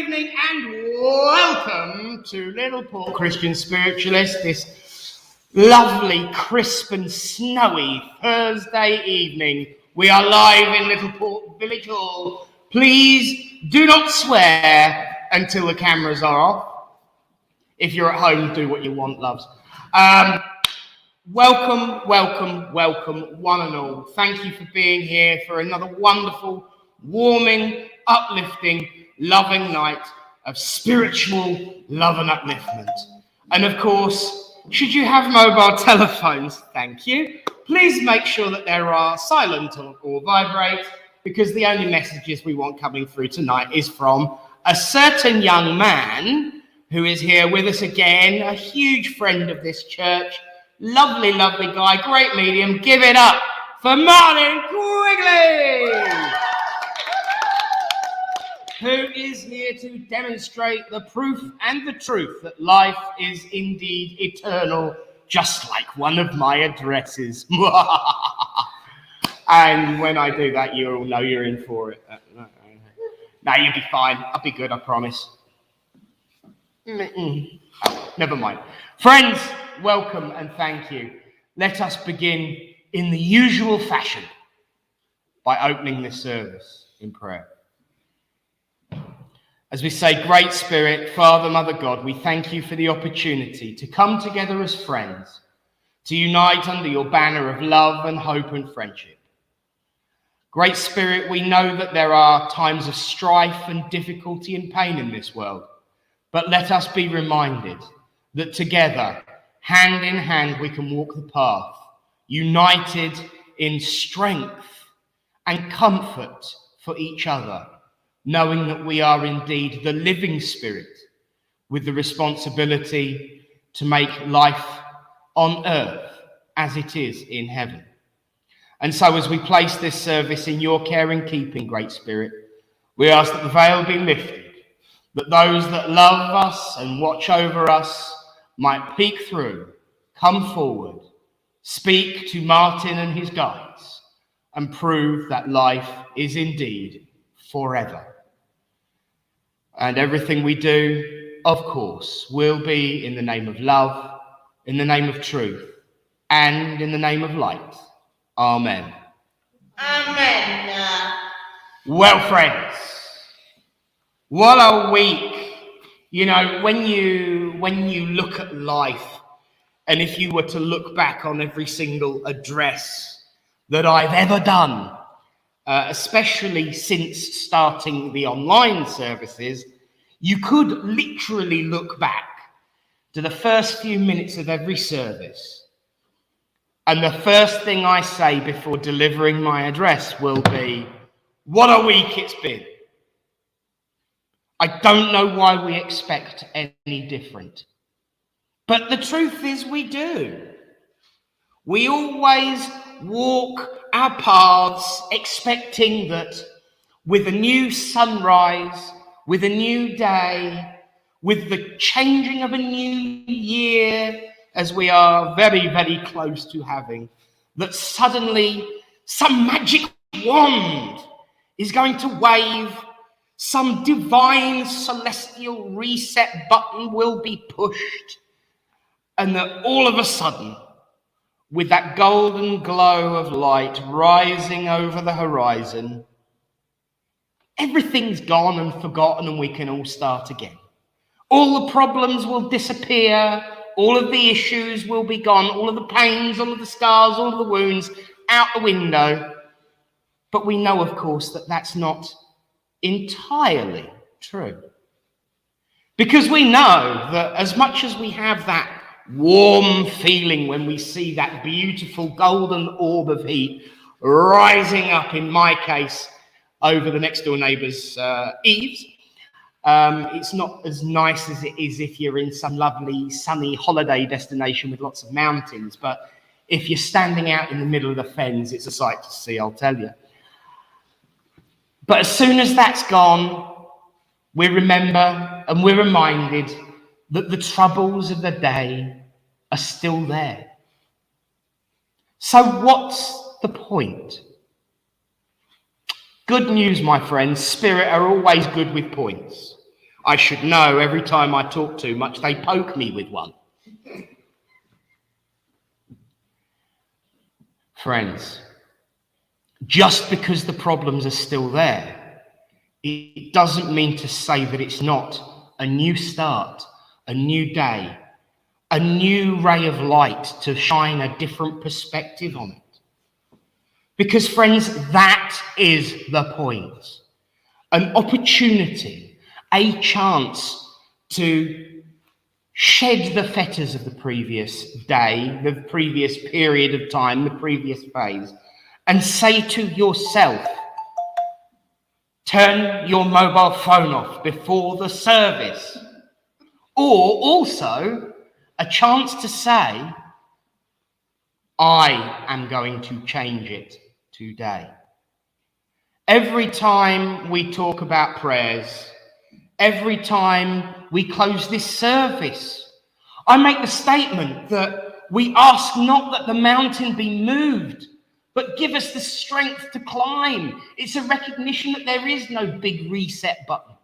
evening and welcome to Littleport Christian Spiritualists, this lovely, crisp and snowy Thursday evening. We are live in Littleport Village Hall. Please do not swear until the cameras are off. If you're at home, do what you want, loves. Welcome, one and all. Thank you for being here for another wonderful, warming, uplifting, loving night of spiritual love and upliftment. And of course, should you have mobile telephones, thank you, please make sure that they are silent or vibrate, because the only messages we want coming through tonight is from a certain young man who is here with us again, a huge friend of this church, lovely guy, great medium. Give it up for Martin Quigley, who is here to demonstrate the proof and the truth that life is indeed eternal, just like one of my addresses. And when I do that, you all know you're in for it. No, you'll be fine. I'll be good, I promise. Never mind. Friends, welcome and thank you. Let us begin in the usual fashion by opening this service in prayer. As we say, Great Spirit, Father, Mother God, we thank you for the opportunity to come together as friends, to unite under your banner of love and hope and friendship. Great Spirit, we know that there are times of strife and difficulty and pain in this world, but let us be reminded that together, hand in hand, we can walk the path, united in strength and comfort for each other, knowing that we are indeed the living Spirit with the responsibility to make life on earth as it is in heaven. And so as we place this service in your care and keeping, Great Spirit, we ask that the veil be lifted, that those that love us and watch over us might peek through, come forward, speak to Martin and his guides, and prove that life is indeed forever. And everything we do, of course, will be in the name of love, in the name of truth, and in the name of light. Amen. Amen. Well, friends, what a week. You know, when you look at life, and if you were to look back on every single address that I've ever done, especially since starting the online services, you could literally look back to the first few minutes of every service. And the first thing I say before delivering my address will be, what a week it's been. I don't know why we expect any different. But the truth is we do. We always walk our paths expecting that with a new sunrise, with a new day, with the changing of a new year, as we are very, very close to having, that suddenly some magic wand is going to wave, some divine celestial reset button will be pushed, and that all of a sudden, with that golden glow of light rising over the horizon, everything's gone and forgotten and we can all start again. All the problems will disappear, all of the issues will be gone, all of the pains, all of the scars, all of the wounds out the window. But we know, of course, that that's not entirely true. Because we know that as much as we have that warm feeling when we see that beautiful golden orb of heat rising up, in my case, over the next door neighbour's eaves, it's not as nice as it is if you're in some lovely sunny holiday destination with lots of mountains, but if you're standing out in the middle of the fens, it's a sight to see, I'll tell you. But as soon as that's gone, we remember and we're reminded that the troubles of the day are still there. So what's the point? Good news, my friends, Spirit are always good with points. I should know every time I talk too much, they poke me with one. Friends, just because the problems are still there, it doesn't mean to say that it's not a new start, a new day, a new ray of light to shine a different perspective on it. Because, friends, that is the point. An opportunity, a chance to shed the fetters of the previous day, the previous period of time, the previous phase, and say to yourself, turn your mobile phone off before the service. Or also a chance to say, I am going to change it today. Every time we talk about prayers, every time we close this service, I make the statement that we ask not that the mountain be moved, but give us the strength to climb. It's a recognition that there is no big reset button.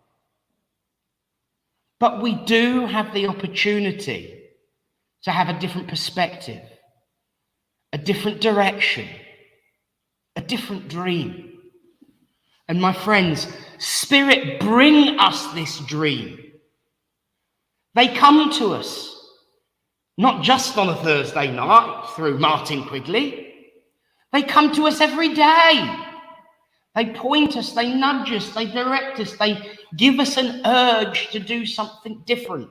But we do have the opportunity to have a different perspective, a different direction, a different dream. And my friends, Spirit bring us this dream. They come to us, not just on a Thursday night through Martin Quigley. They come to us every day. They point us, they nudge us, they direct us, they give us an urge to do something different.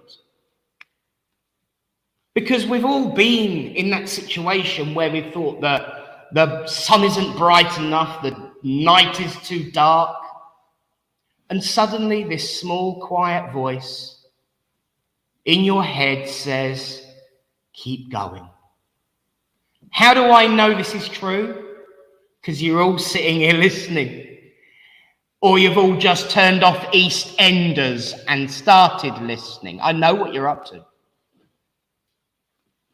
Because we've all been in that situation where we thought that the sun isn't bright enough, the night is too dark, and suddenly this small, quiet voice in your head says, keep going. How do I know this is true? Because you're all sitting here listening. Or you've all just turned off EastEnders and started listening. I know what you're up to.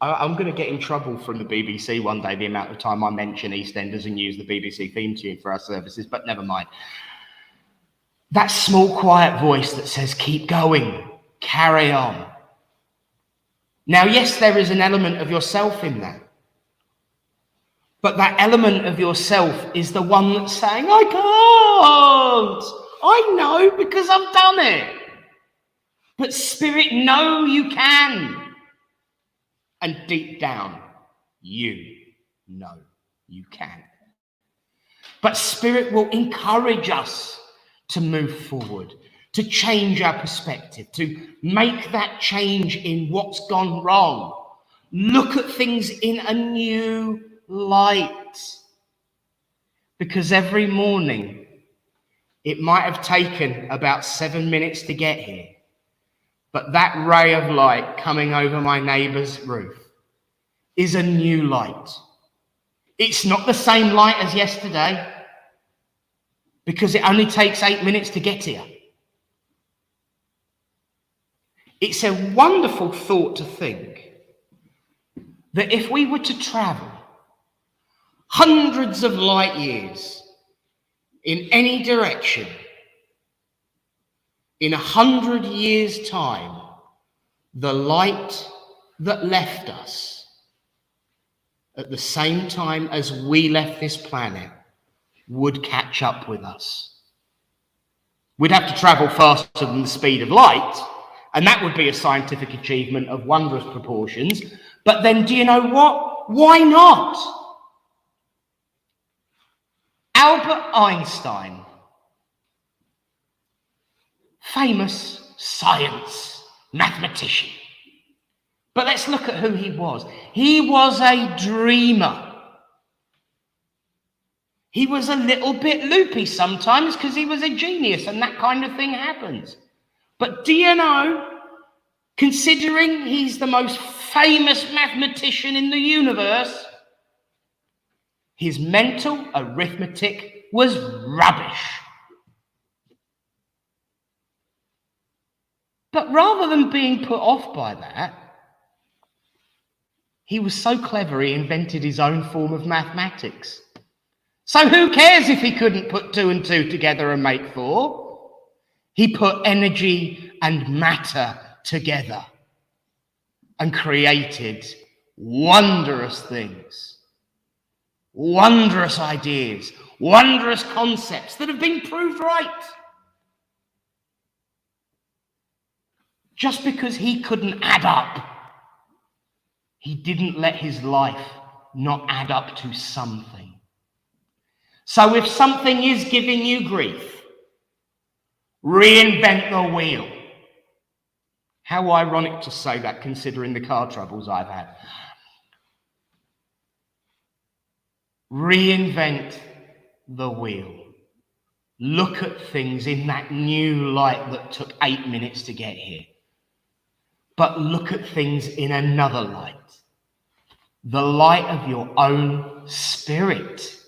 I'm going to get in trouble from the BBC one day, the amount of time I mention EastEnders and use the BBC theme tune for our services, but never mind. That small, quiet voice that says, keep going, carry on. Now, yes, there is an element of yourself in that. But that element of yourself is the one that's saying, I can't. I know because I've done it. But Spirit, no, you can. And deep down, you know you can. But Spirit will encourage us to move forward, to change our perspective, to make that change in what's gone wrong. Look at things in a new light. Because every morning, it might have taken about 7 minutes to get here. But that ray of light coming over my neighbour's roof is a new light. It's not the same light as yesterday because it only takes 8 minutes to get here. It's a wonderful thought to think that if we were to travel hundreds of light years in any direction, in 100 years' time, the light that left us at the same time as we left this planet would catch up with us. We'd have to travel faster than the speed of light, and that would be a scientific achievement of wondrous proportions. But then, do you know what? Why not? Albert Einstein, famous science mathematician. But let's look at who he was. He was a dreamer. He was a little bit loopy sometimes because he was a genius and that kind of thing happens. But do you know, considering he's the most famous mathematician in the universe, his mental arithmetic was rubbish. But rather than being put off by that, he was so clever he invented his own form of mathematics. So who cares if he couldn't put 2 and 2 together and make 4? He put energy and matter together and created wondrous things, wondrous ideas, wondrous concepts that have been proved right. Just because he couldn't add up, he didn't let his life not add up to something. So if something is giving you grief, reinvent the wheel. How ironic to say that, considering the car troubles I've had. Reinvent the wheel. Look at things in that new light that took 8 minutes to get here. But look at things in another light. The light of your own spirit.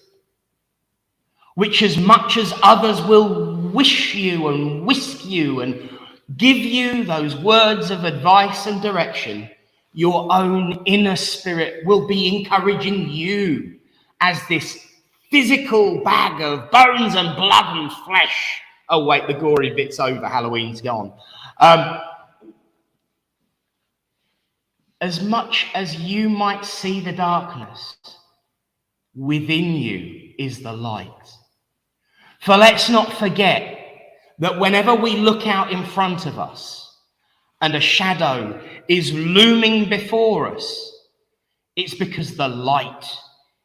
Which, as much as others will wish you and whisk you and give you those words of advice and direction, your own inner spirit will be encouraging you as this physical bag of bones and blood and flesh. Oh wait, the gory bit's over, Halloween's gone. As much as you might see the darkness, within you is the light. For let's not forget that whenever we look out in front of us and a shadow is looming before us, it's because the light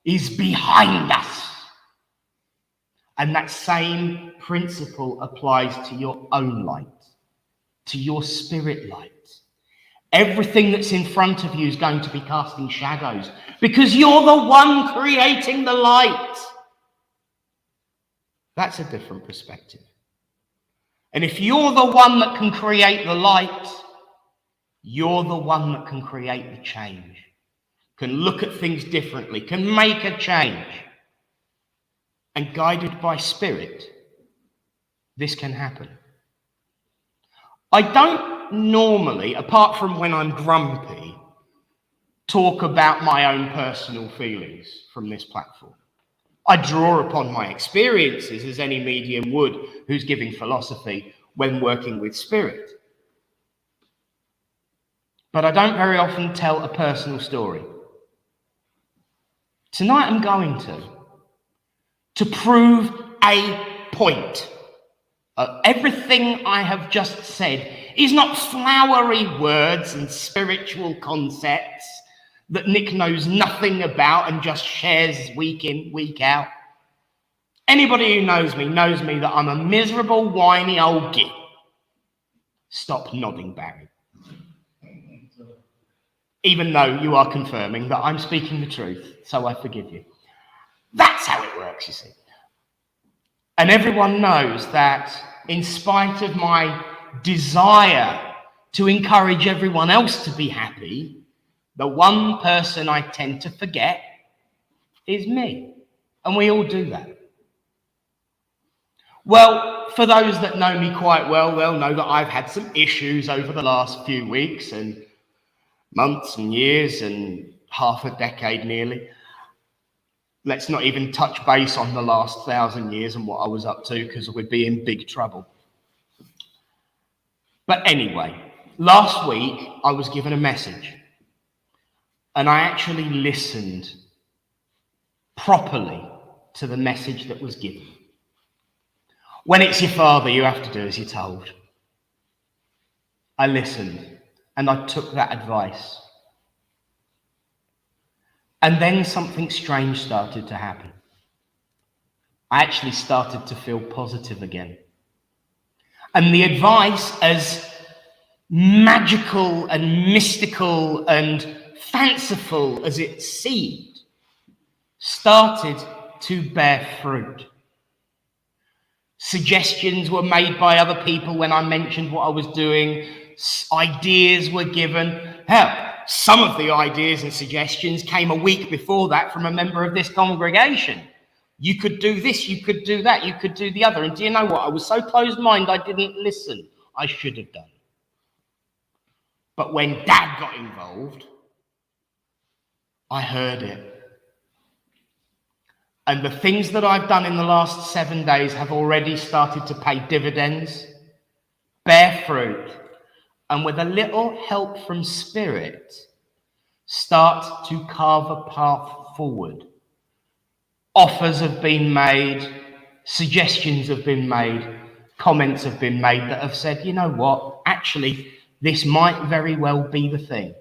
is behind us. And that same principle applies to your own light, to your spirit light. Everything that's in front of you is going to be casting shadows because you're the one creating the light. That's a different perspective. And if you're the one that can create the light, you're the one that can create the change, can look at things differently, can make a change. And guided by spirit, this can happen. I don't normally, apart from when I'm grumpy, talk about my own personal feelings from this platform. I draw upon my experiences as any medium would who's giving philosophy when working with spirit. But I don't very often tell a personal story. Tonight I'm going to prove a point. Everything I have just said is not flowery words and spiritual concepts that Nick knows nothing about and just shares week in, week out. Anybody who knows me that I'm a miserable, whiny old git. Stop nodding, Barry. Even though you are confirming that I'm speaking the truth, so I forgive you. That's how it works, you see. And everyone knows that in spite of my desire to encourage everyone else to be happy, the one person I tend to forget is me. And we all do that. Well, for those that know me quite well, they'll know that I've had some issues over the last few weeks and months and years and half a decade nearly. Let's not even touch base on the last 1,000 years and what I was up to, because we'd be in big trouble. But anyway, last week I was given a message and I actually listened properly to the message that was given. When it's your father, you have to do as you're told. I listened and I took that advice. And then something strange started to happen. I actually started to feel positive again. And the advice, as magical and mystical and fanciful as it seemed, started to bear fruit. Suggestions were made by other people when I mentioned what I was doing. Ideas were given. Hell, some of the ideas and suggestions came a week before that from a member of this congregation. You could do this, you could do that, you could do the other. And do you know what? I was so closed-minded I didn't listen. I should have done. But when Dad got involved, I heard it. And the things that I've done in the last 7 days have already started to pay dividends. bear fruit, and with a little help from Spirit, start to carve a path forward. Offers have been made, suggestions have been made, comments have been made that have said, you know what, actually, this might very well be the thing.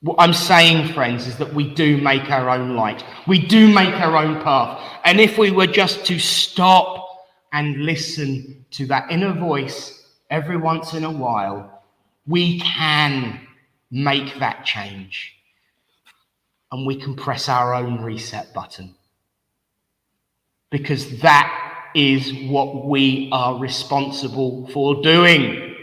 What I'm saying, friends, is that we do make our own light. We do make our own path. And if we were just to stop and listen to that inner voice every once in a while, we can make that change. And we can press our own reset button. Because that is what we are responsible for doing.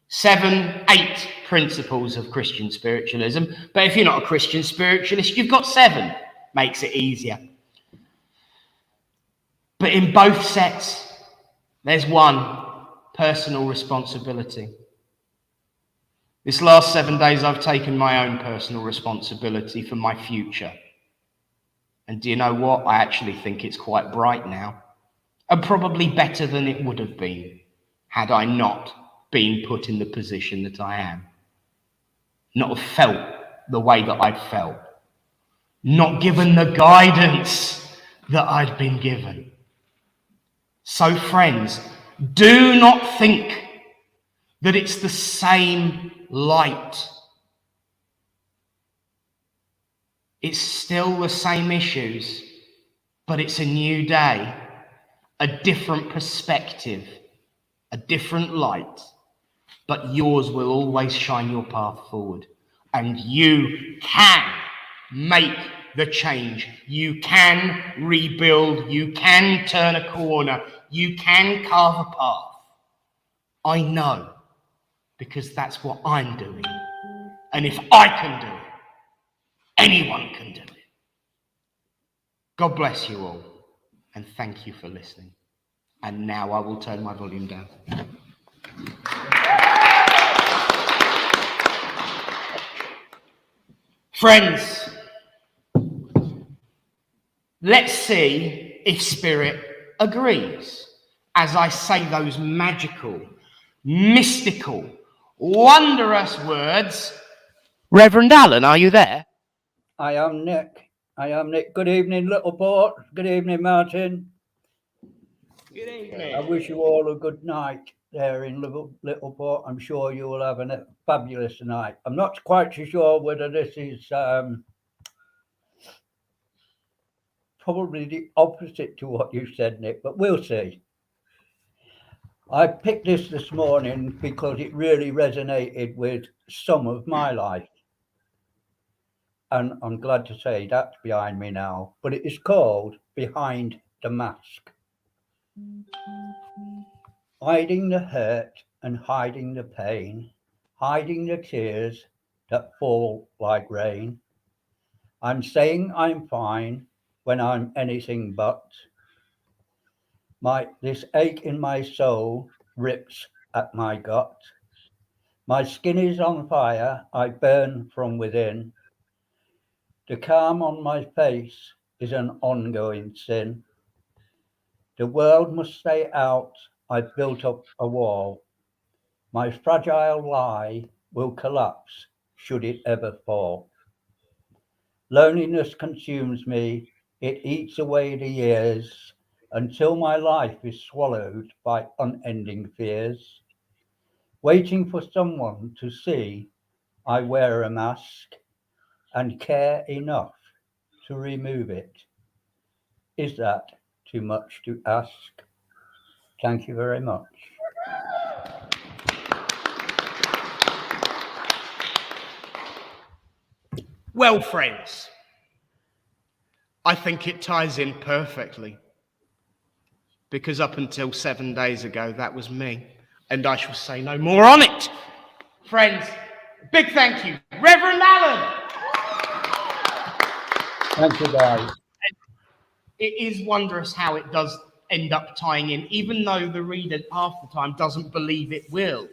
7, 8 principles of Christian spiritualism. But if you're not a Christian spiritualist, you've got 7. Makes it easier. But in both sets, there's one: personal responsibility. This last 7 days, I've taken my own personal responsibility for my future. And do you know what? I actually think it's quite bright now. And probably better than it would have been had I not been put in the position that I am. Not have felt the way that I'd felt. Not given the guidance that I'd been given. So friends, do not think that it's the same light. It's still the same issues, but it's a new day, a different perspective, a different light. But yours will always shine your path forward. And you can make the change. You can rebuild. You can turn a corner. You can carve a path. I know, because that's what I'm doing. And if I can do it, anyone can do it. God bless you all, and thank you for listening. And now I will turn my volume down. Friends, let's see if Spirit agrees as I say those magical, mystical, wondrous words. Reverend Alan, are you there? I am Nick. Good evening, Littleport. Good evening, Martin. Good evening. I wish you all a good night there in Littleport. I'm sure you will have a fabulous night. I'm not quite too sure whether this is probably the opposite to what you said, Nick, but we'll see. I picked this morning because it really resonated with some of my life. And I'm glad to say that's behind me now. But it is called Behind the Mask. Hiding the hurt and hiding the pain, hiding the tears that fall like rain. I'm saying I'm fine when I'm anything but. This ache in my soul rips at my gut. My skin is on fire, I burn from within. The calm on my face is an ongoing sin. The world must stay out, I've built up a wall. My fragile lie will collapse should it ever fall. Loneliness consumes me, it eats away the years until my life is swallowed by unending fears. Waiting for someone to see I wear a mask and care enough to remove it. Is that too much to ask? Thank you very much. Well, friends, I think it ties in perfectly. Because up until 7 days ago, that was me. And I shall say no more on it. Friends, big thank you. Reverend Alan! Thank you, guys. It is wondrous how it does end up tying in, even though the reader half the time doesn't believe it will.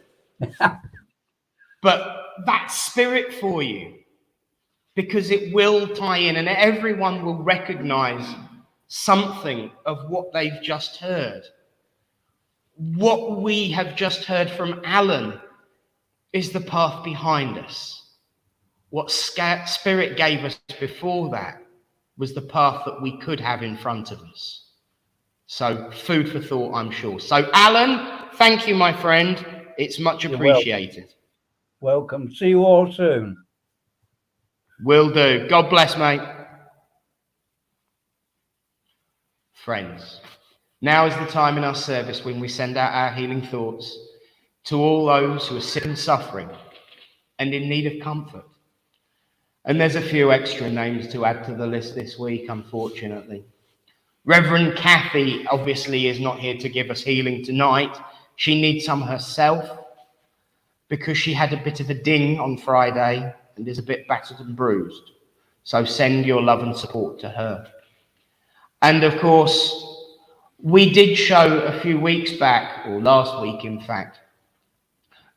But that's Spirit for you. Because it will tie in, and everyone will recognize something of what they've just heard. what we have just heard from Alan is the path behind us. What Spirit gave us before that was the path that we could have in front of us. So food for thought, I'm sure. So Alan, thank you, my friend. It's much appreciated. Welcome. See you all soon. Will do. God bless, mate. Friends, now is the time in our service when we send out our healing thoughts to all those who are sick and suffering and in need of comfort. And there's a few extra names to add to the list this week, unfortunately. Reverend Kathy obviously is not here to give us healing tonight. She needs some herself because she had a bit of a ding on Friday and is a bit battered and bruised. So send your love and support to her. And of course, we did show a few weeks back, or last week in fact,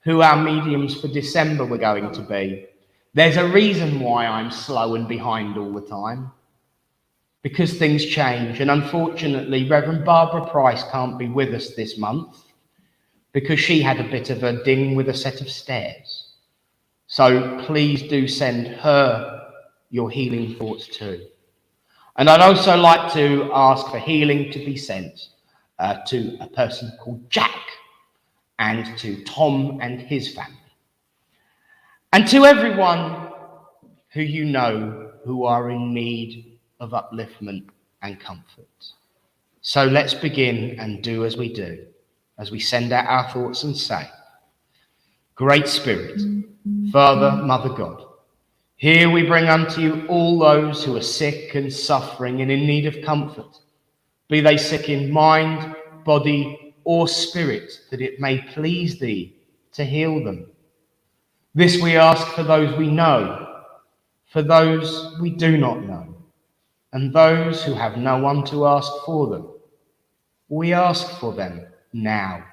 who our mediums for December were going to be. There's a reason why I'm slow and behind all the time, because things change. And unfortunately, Reverend Barbara Price can't be with us this month because she had a bit of a ding with a set of stairs. So please do send her your healing thoughts too. And I'd also like to ask for healing to be sent to a person called Jack and to Tom and his family. And to everyone who you know who are in need of upliftment and comfort. So let's begin and do as we do, as we send out our thoughts and say, Great Spirit, Father, Mother God, here we bring unto you all those who are sick and suffering and in need of comfort, be they sick in mind, body, or spirit, that it may please thee to heal them. This we ask for those we know, for those we do not know, and those who have no one to ask for them. We ask for them now.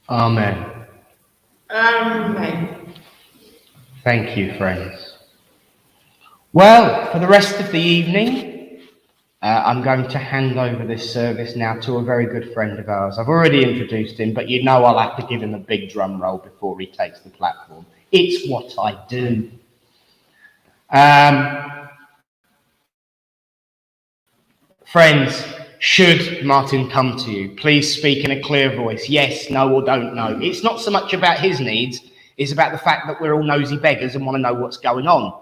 Amen. Amen. Thank you, friends. Well, for the rest of the evening, I'm going to hand over this service now to a very good friend of ours. I've already introduced him, but you know I'll have to give him a big drum roll before he takes the platform. It's what I do. Friends, should Martin come to you, please speak in a clear voice. Yes, no, or don't know. It's not so much about his needs, it's about the fact that we're all nosy beggars and want to know what's going on.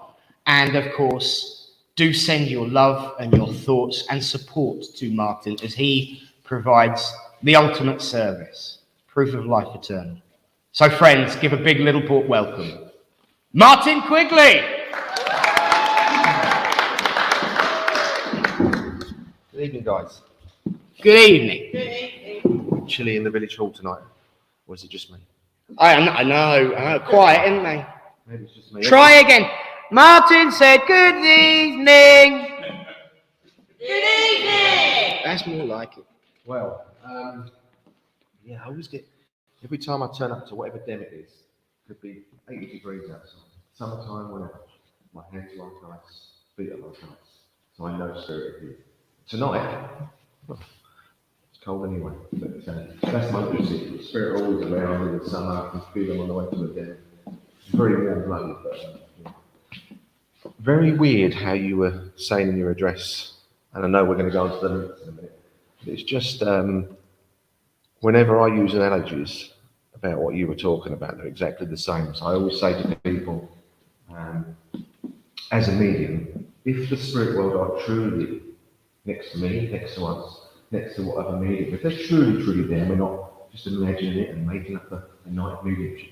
And of course, do send your love and your thoughts and support to Martin as he provides the ultimate service, proof of life eternal. So friends, give a big Littleport welcome. Martin Quigley! Good evening, guys. Good evening. Chilly in the village hall tonight. Or is it just me? I know, quiet, isn't they? Maybe it's just me. Try again. Martin said, good evening. Good evening. That's more like it. Well, yeah, I always get, every time I turn up to whatever den it is, could be 80 degrees outside. Summertime, whenever. My hands are like ice, feet are like ice. So I know Spirit is here. Tonight, it's cold anyway, but that's my little secret. Spirit are always around in the summer. I can feel them on the way to the den. It's very warm blooded, but yeah. Very weird how you were saying in your address, and I know we're going to go on to the links in a minute, but it's just whenever I use analogies about what you were talking about, they're exactly the same. So I always say to people, as a medium, if the spirit world are truly next to me, next to us, next to whatever medium, if they're truly there, we're not just imagining it and making up a night of mediumship.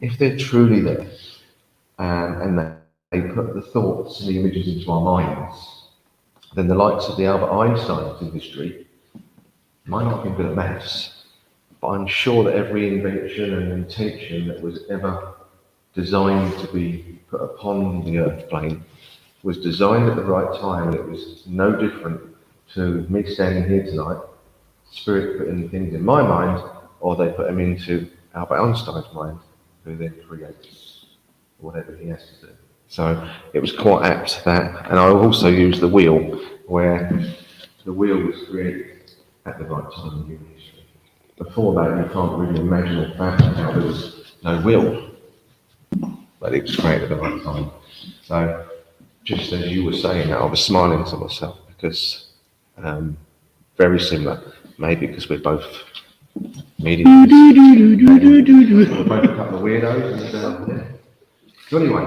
If they're truly there, and they put the thoughts and the images into our minds, then the likes of the Albert Einsteins in history might not have been good at maths, but I'm sure that every invention and intention that was ever designed to be put upon the earth plane was designed at the right time, and it was no different to me standing here tonight, spirit putting things in my mind, or they put them into Albert Einstein's mind, who then creates whatever he has to do. So it was quite apt that, and I also used the wheel, where the wheel was created at the right time in human history. Before that, you can't really imagine or fathom how there was no wheel, but it was created at the right time. So just as you were saying that, I was smiling to myself because very similar, maybe because we're both mediums. We're both a couple of weirdos, and yeah. So anyway,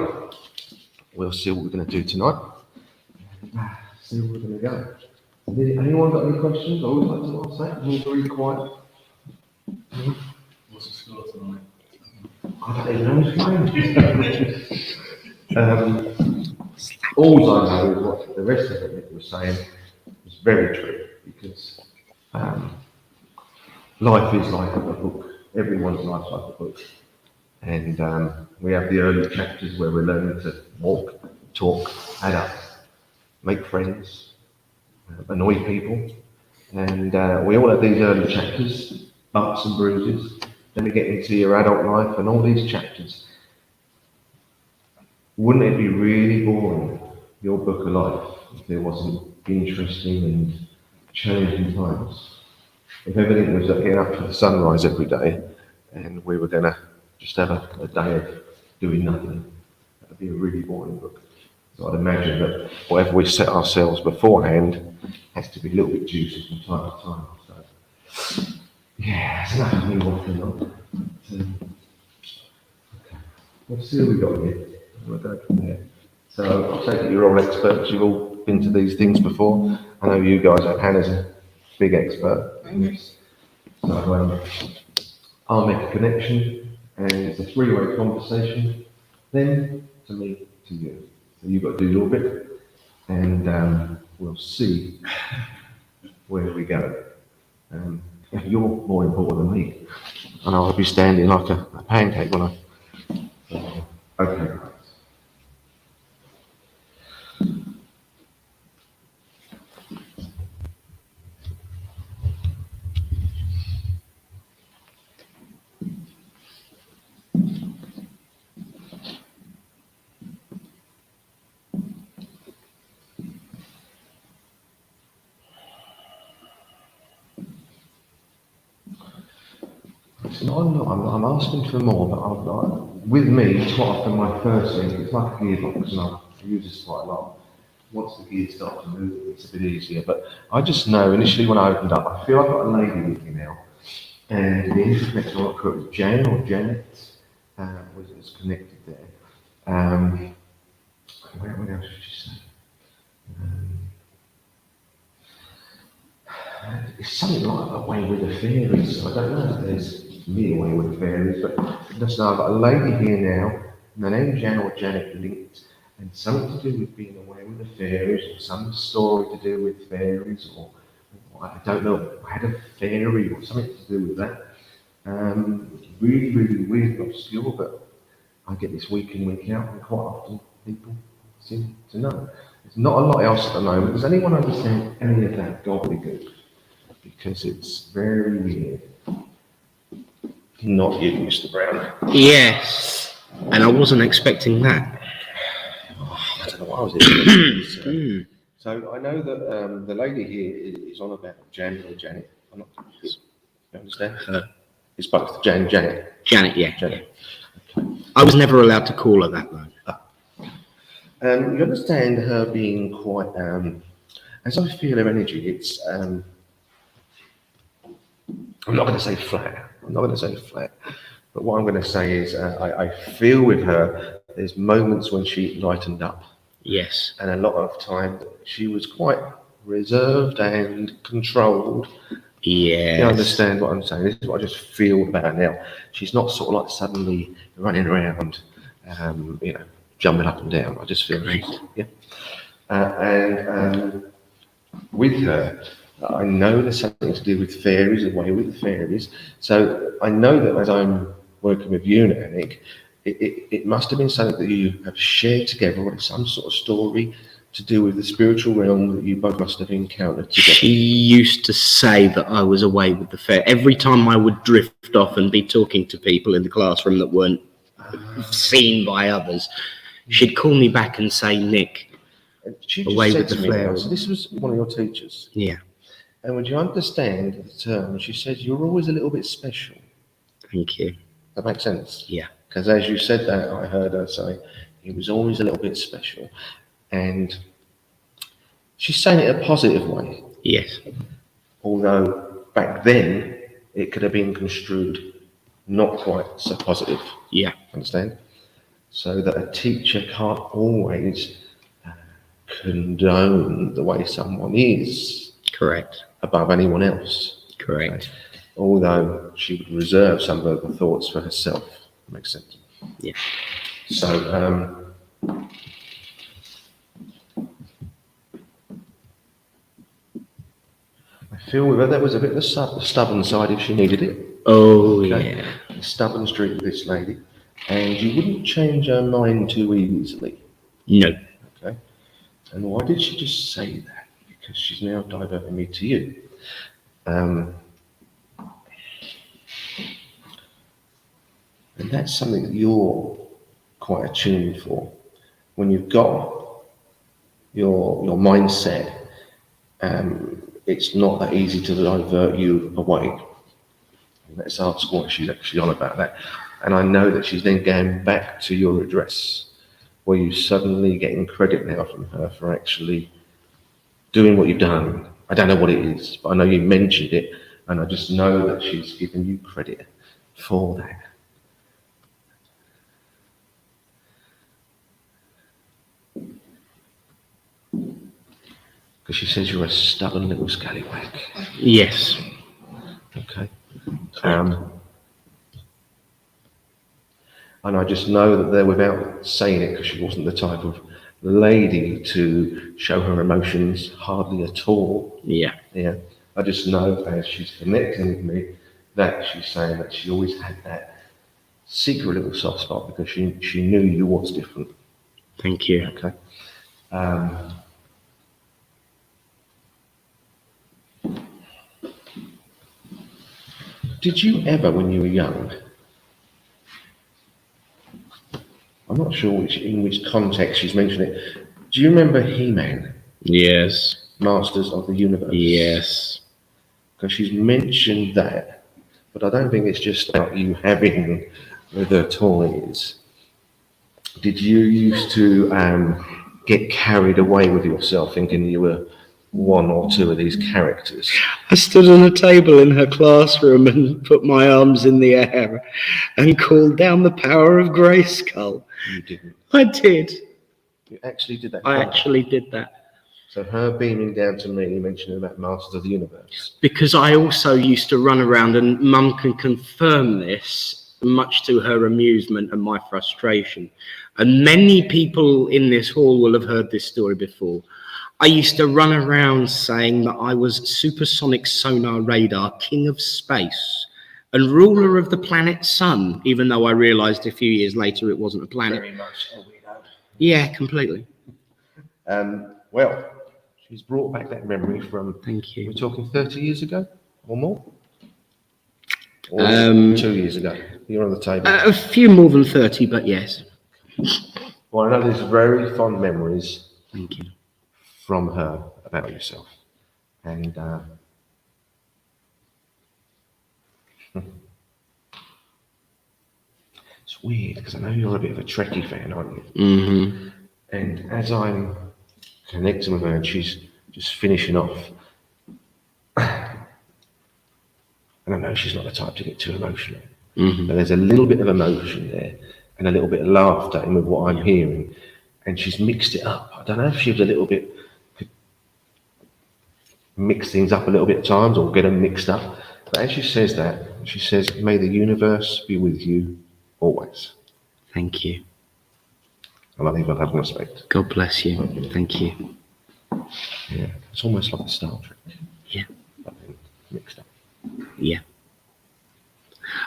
we'll see what we're going to do tonight. See where we're going to go. Anyone got any questions? I always like to ask that. It's all very quiet. What's the score tonight? I don't even know. All I know is what the rest of it was saying is very true, because life is like a book. Everyone's life's like a book. And we have the early chapters where we're learning to walk, talk, add up, make friends, annoy people. And we all have these early chapters, bumps and bruises. Then we get into your adult life and all these chapters. Wouldn't it be really boring, your book of life, if there wasn't interesting and challenging times? If everything was getting up to the sunrise every day and we were going to just have a day of doing nothing, that would be a really boring book. So I'd imagine that whatever we set ourselves beforehand has to be a little bit juicy from time to time. So, yeah, it's enough of me waffling on. Okay, let's see what we've got here. We'll go from there. So I'll take it you're all experts, you've all been to these things before. I know you guys are. Hannah's a big expert in this. So I'll make a connection, and it's a three-way conversation, then to me, to you. So you've got to do your bit, and we'll see where we go. You're more important than me, and I'll be standing like a pancake when I... Okay. I'm asking for more, but with me, it's quite often my first thing. It's like a gearbox, and I use this quite a lot. Once the gears start to move, it's a bit easier. But I just know, initially when I opened up, I feel I've got a lady with me now. And the interconnect, I'm not sure it was Jan or Janet, was connected there. What else did she say? It's something like a way with the fairies. I don't know if there's me away with the fairies, but just know I've got a lady here now, and the name Jan or Janet linked, and something to do with being away with the fairies, or some story to do with fairies, or I don't know, I had a fairy or something to do with that. Really, really weird, obscure, but I get this week in, week out, and quite often people seem to know. There's not a lot else at the moment. Does anyone understand any of that gobbledygook? Because it's very weird. Not you, Mr. Brown. Yes, and I wasn't expecting that. I don't know what I was expecting. So I know that the lady here is on about Jan or Janet. I'm not. You understand? It's both Jan and Janet. Janet, yeah. Janet. Okay. I was never allowed to call her that, though. You understand her being quite. As I feel her energy, it's I'm not going to say flat. I'm not going to say flat. But what I'm going to say is I feel with her, there's moments when she lightened up. Yes. And a lot of time she was quite reserved and controlled. Yes. You understand what I'm saying? This is what I just feel about her now. She's not sort of like suddenly running around, jumping up and down. I just feel with her, I know there's something to do with fairies, a way with the fairies. So I know that as I'm working with you now, Nick, it must have been something that you have shared together, or some sort of story to do with the spiritual realm that you both must have encountered together. She used to say that I was away with the fair. Every time I would drift off and be talking to people in the classroom that weren't seen by others, she'd call me back and say, Nick, She just away said with the to me, fairy. so this was one of your teachers. Yeah. And would you understand the term? She says, you're always a little bit special. Thank you. That makes sense? Yeah. Because as you said that, I heard her say, he was always a little bit special. And she's saying it in a positive way. Yes. Although back then, it could have been construed not quite so positive. Yeah. Understand? So that a teacher can't always condone the way someone is. Correct. Above anyone else. Correct. Okay. Although she would reserve some of her thoughts for herself. Makes sense. Yeah. So, I feel with her there was a bit of the stubborn side if she needed it. Oh, Okay? yeah. The stubborn streak with this lady. And you wouldn't change her mind too easily. No. Okay? And why did she just say that? Because she's now diverting me to you. And that's something that you're quite attuned for. When you've got your mindset, it's not that easy to divert you away. Let's ask what she's actually on about that. And I know that she's then going back to your address, where you're suddenly getting credit now from her for actually doing what you've done. I don't know what it is, but I know you mentioned it, and I just know that she's given you credit for that. Because she says you're a stubborn little scallywag. Yes. Okay. And I just know that there, without saying it, because she wasn't the type of lady to show her emotions hardly at all. Yeah. Yeah. I just know as she's connecting with me that she's saying that she always had that secret little soft spot because she knew you was different. Thank you. Okay. Did you ever, when you were young, I'm not sure in which context she's mentioned it, do you remember He-Man? Yes. Masters of the Universe? Yes. Because she's mentioned that, but I don't think it's just about you having the toys. Did you used to get carried away with yourself thinking you were one or two of these characters? I stood on a table in her classroom and put my arms in the air and called down the power of Grayskull. You didn't. I did. You actually did that. I actually did that. So her beaming down to me, mentioning about Masters of the Universe. Because I also used to run around, and Mum can confirm this, much to her amusement and my frustration. And many people in this hall will have heard this story before. I used to run around saying that I was supersonic sonar radar, king of space, and ruler of the planet Sun, even though I realised a few years later it wasn't a planet. Very much so, we know. Yeah, completely. Well, she's brought back that memory from, Thank you. we're talking 30 years ago or more? Or 2 years ago? You're on the table. A few more than 30, but yes. Well, I know there's very fond memories. Thank you. From her about yourself. And it's weird because I know you're a bit of a Trekkie fan, aren't you? Mm-hmm. And as I'm connecting with her and she's just finishing off, and And I know she's not the type to get too emotional. Mm-hmm. But there's a little bit of emotion there and a little bit of laughter in with what I'm hearing. And she's mixed it up. I don't know if she was a little bit, could mix things up a little bit at times or get them mixed up. But as she says that, she says, may the universe be with you always. Thank you. And I think I'll have respect. God bless you. Thank you. Yeah, it's almost like a Star Trek. Yeah. But then mixed up. Yeah.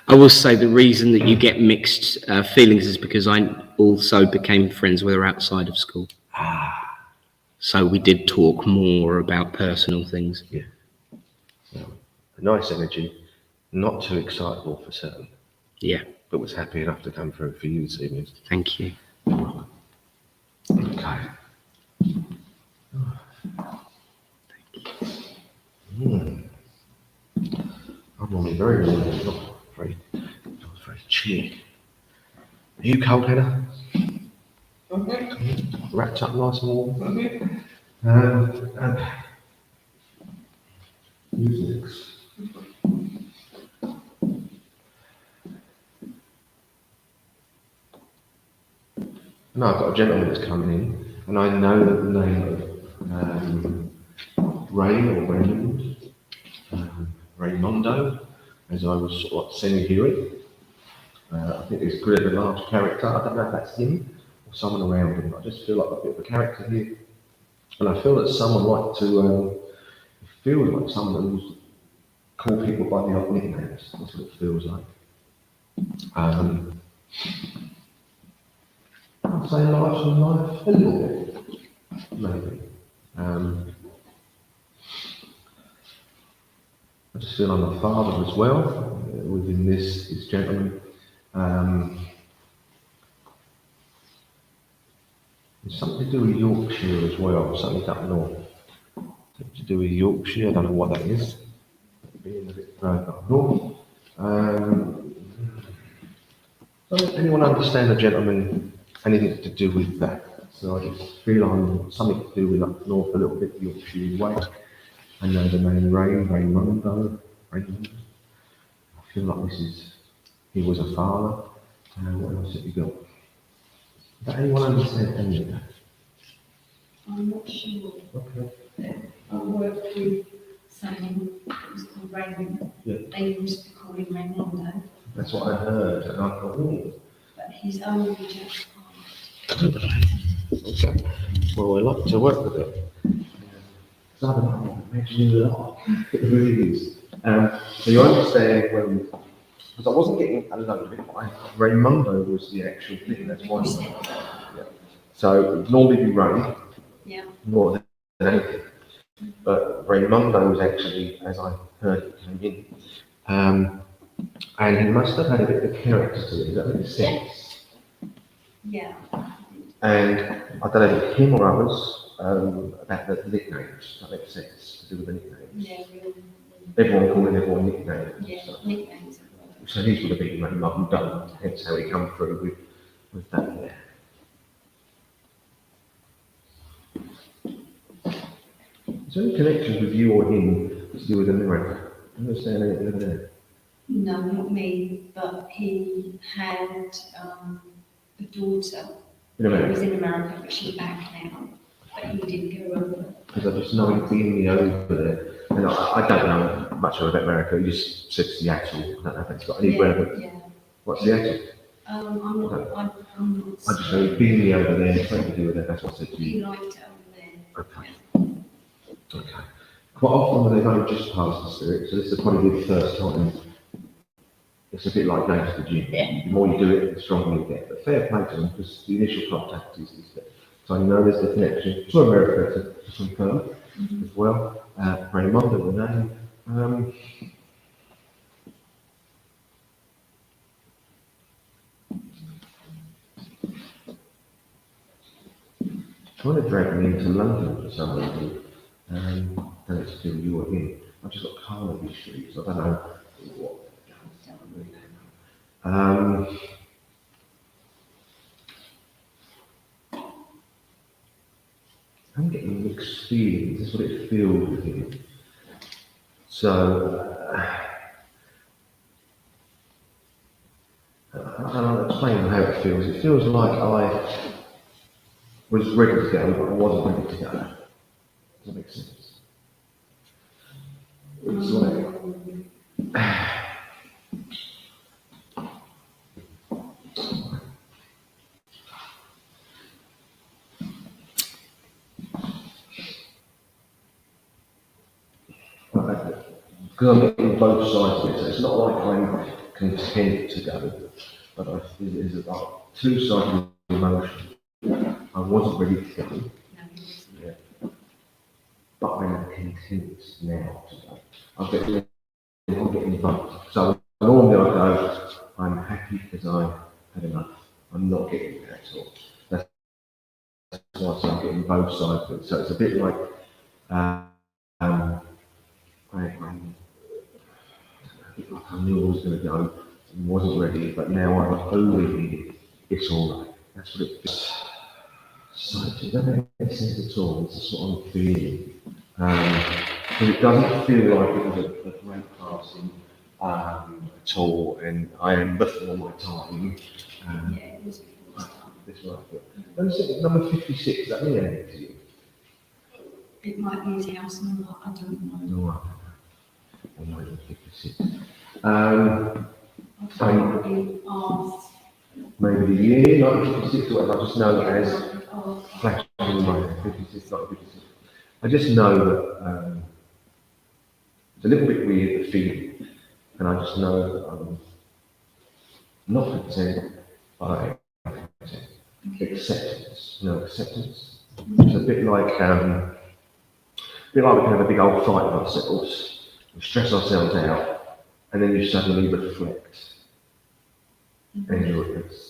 I will say the reason that you get mixed feelings is because I also became friends with her outside of school. So we did talk more about personal things. Yeah. Well, a nice energy, not too excitable for certain, Yeah. but was happy enough to come through for you this evening. Thank you. Okay. I'm normally very warm, not very cheery. Are you cold, Hannah? Wrapped up nice and warm. Music. No, I've got a gentleman that's coming in, and I know that the name of Ray or Raymond, Raymondo, as I was sort of like semi-hearing. I think he's a large character. I don't know if that's him or someone around him. I just feel like a bit of a character here. And I feel that someone like to, feels like someone who's call people by the old nicknames. That's what it feels like. I'd say life and life a little bit, maybe. I just feel I'm a father as well, within this gentleman. There's something to do with Yorkshire as well, something up north. Something to do with Yorkshire, I don't know what that is. Being a bit further up north. Does anyone understand the gentleman, anything to do with that? So I just feel I'm something to do with up north a little bit, Yorkshire way. I know the name Raymondo. Raymond. I feel like he was a father. What else have you got? Does anyone understand any of that? I'm not sure. Okay. I worked with someone that was called Raymond. Yeah. They used to call him Raymondo, That's what I heard, and I thought, oh. but he's only just Okay. Well, I like to work with it. So I don't know, imagine a lot. It really is. So you understand when, because I wasn't getting a load of it, but Raymondo was the actual thing, that's why. Yeah. So it would normally be Ray, yeah. more than anything. But Raymondo was actually, as I heard it came in, and he must have had a bit of character to it, does that make sense? Yeah. And I don't know if him or others, about the nicknames, that makes sense, to do with the nicknames. Yeah, Everyone calling everyone nicknames. yeah, So, nicknames. so these would have been Raymondo, hence how he come through with that there. Is there any connections with you or him to do with America? Do you understand anything over there? No, not me, but he had a daughter In who was America? in America, but she's back now. But he didn't go over. Because I just know he'd been me over there. And I don't know much about America, he just said Seattle. I don't know if it's got any relevance. Yeah. What's Seattle? I'm not. I just know he'd been me over there, something to do with it, that's what I said to He you. liked it over there. Okay. Okay. Quite often when they've only just passed the spirit, so this is probably the first time, it's a bit like going to the gym. Yeah. The more you do it, the stronger you get. But fair play to them, because the initial contact is there. So I know there's the connection to America to confirm as well. Raymondo, the name. Trying to drag me into London for some reason. And it's still you or him. I've just got Carnaby Street, so I don't know what. I'm getting mixed feelings. This is what it feels with him. So explain how it feels. It feels like I was ready to go, but I wasn't ready to go. Does that make sense? It's like because I'm getting both sides of it, so it's not like I'm content to go, but there's like two sides of the emotion. I wasn't ready to go, yeah, but I'm content now to go. I'm getting both. So normally I go, I'm happy because I had enough. I'm not getting that at all. That's why I'm getting both sides of it. So it's a bit like I knew I was going to go and wasn't ready, but now I'm overheated. It's all right. That's what it feels. So it doesn't make sense at all. It's just what I'm feeling. But it doesn't feel like it was a great passing at all, and I am before my time. This right. Number 56, is that mean anything to you? It might be his house number, I don't know. All right. Or might be 56. I'll probably ask. Maybe the year, 1956 or whatever, I just know that as flash in my 56, 1956. I just know that it's a little bit weird, the feeling, and I just know that I'm not content, but I am content. Acceptance, acceptance. It's a bit like we can have a big old fight with ourselves, we stress ourselves out, and then you suddenly reflect, and you're at peace.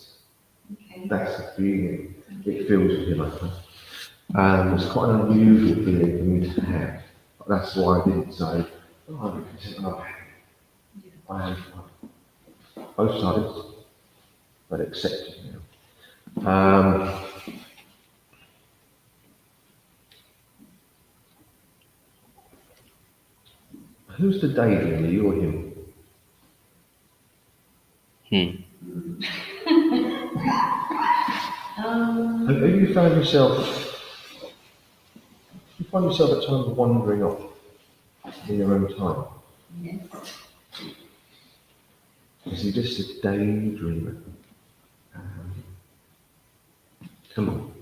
Okay. That's the feeling it feels with you like that. It's quite an unusual feeling for me to have. But that's why I didn't say, oh, I'm content and I'm happy. I am both sides, but accepted now. Who's the daydreamer, you or him? Have you found yourself at times wandering off in your own time? Yes. Is he just a daydreamer? Come on.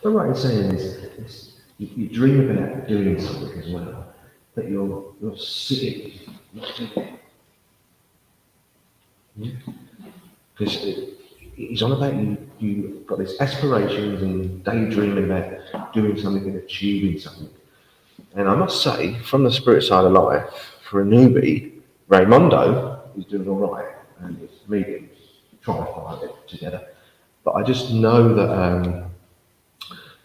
But right in saying this, you dream about doing something as well, that you're sitting, not thinking. Because he's on about you've got these aspirations and daydreaming about doing something and achieving something. And I must say, from the spirit side of life, for a newbie, Raymondo is doing all right, and his mediums trying to find it together. But I just know that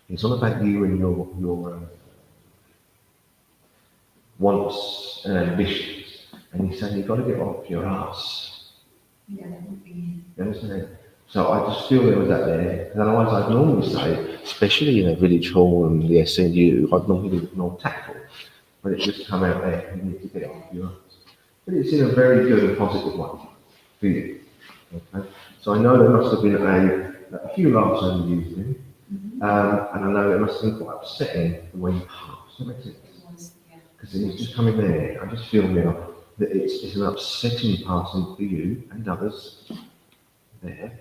it's all about you and your wants and ambitions, and he's saying you've got to get off your ass. Yeah, that would be. You understand? So I just feel there was that there. And otherwise I'd normally say, especially in a village hall and the SNU, I'd normally be more tactful. But it just come out there, you need to get it off your ass. But it's in a very good and positive way. Feeling. Okay? So I know there must have been a few laughs over used him. And I know it must have been quite upsetting the way you passed. Does that make sense? Because he's just coming there. I just feel now that it's an upsetting passing for you and others there.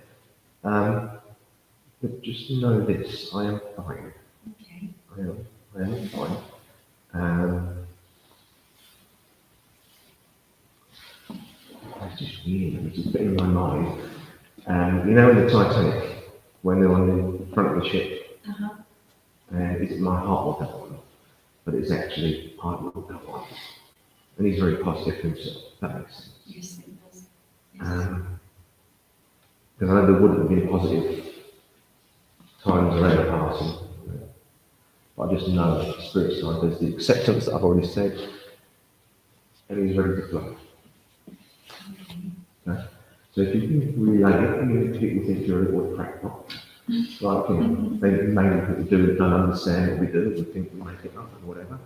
But just know this, I am fine. Okay. I am fine. It's just weird, it's just a bit in my mind. You know in the Titanic, when they're on the front of the ship, it's my heart will go on, but it's actually I will go on. And he's very positive himself, that makes sense. Yes, it does. Because I know there wouldn't have been positive times around passing. But I just know the spirit side, there's the acceptance that I've already said, and he's ready to flow. Okay? So if you can relate it, even if people think you're a little crackpot, like they mainly people don't understand what we do, we think we make it up and whatever.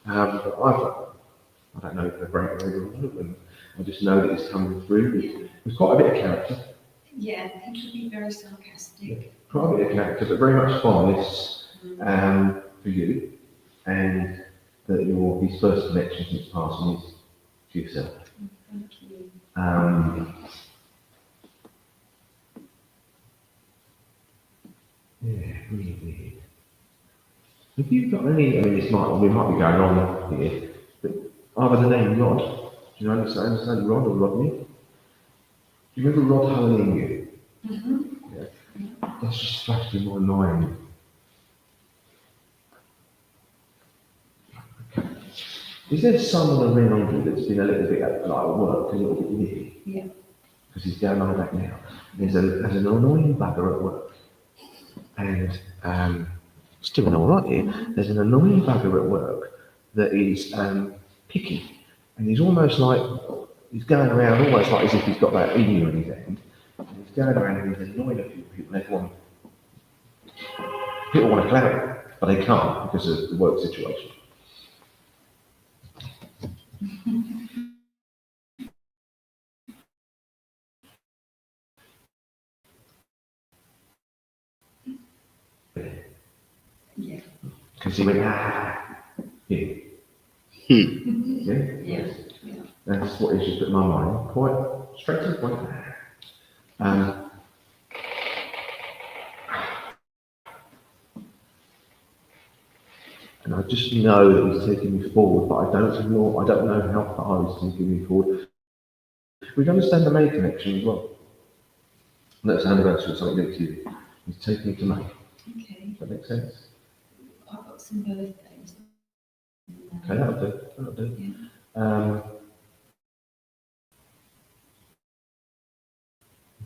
But I don't know if they're great or and I just know that it's coming through. There's quite a bit of character. Yeah, he can be very sarcastic. Quite a bit of character, but very much fondness for you, and that his first connection since passing is to yourself. Thank you. Yeah, really weird. Have you got any? I mean, we might be going on here, but other than the name Rod, do you understand Rod or Rodney? Do you remember Rod hurling you? Mm-hmm. Yeah. That's just flashed in my mind. Is there someone around you that's been a little bit like at work, a little bit nippy? Yeah. Because he's going on back now. There's an annoying bugger at work. And it's doing all right here. There's an annoying bugger at work that is picky. And he's almost like, he's going around almost like as if he's got that emu in his hand. And he's going around and he's annoying a few people. People want to clap him, but they can't because of the work situation. Yeah. Because he went, yeah. Yeah? Yeah. That's what is just at my mind, quite straight to the point. And I just know that he's taking me forward, but I don't know how far he's taking me forward. We understand the May connection as well. And that's anniversary, something linked to you. He's taking me to May. Okay. Does that make sense? I've got some birthdays. Okay, that'll do. Yeah.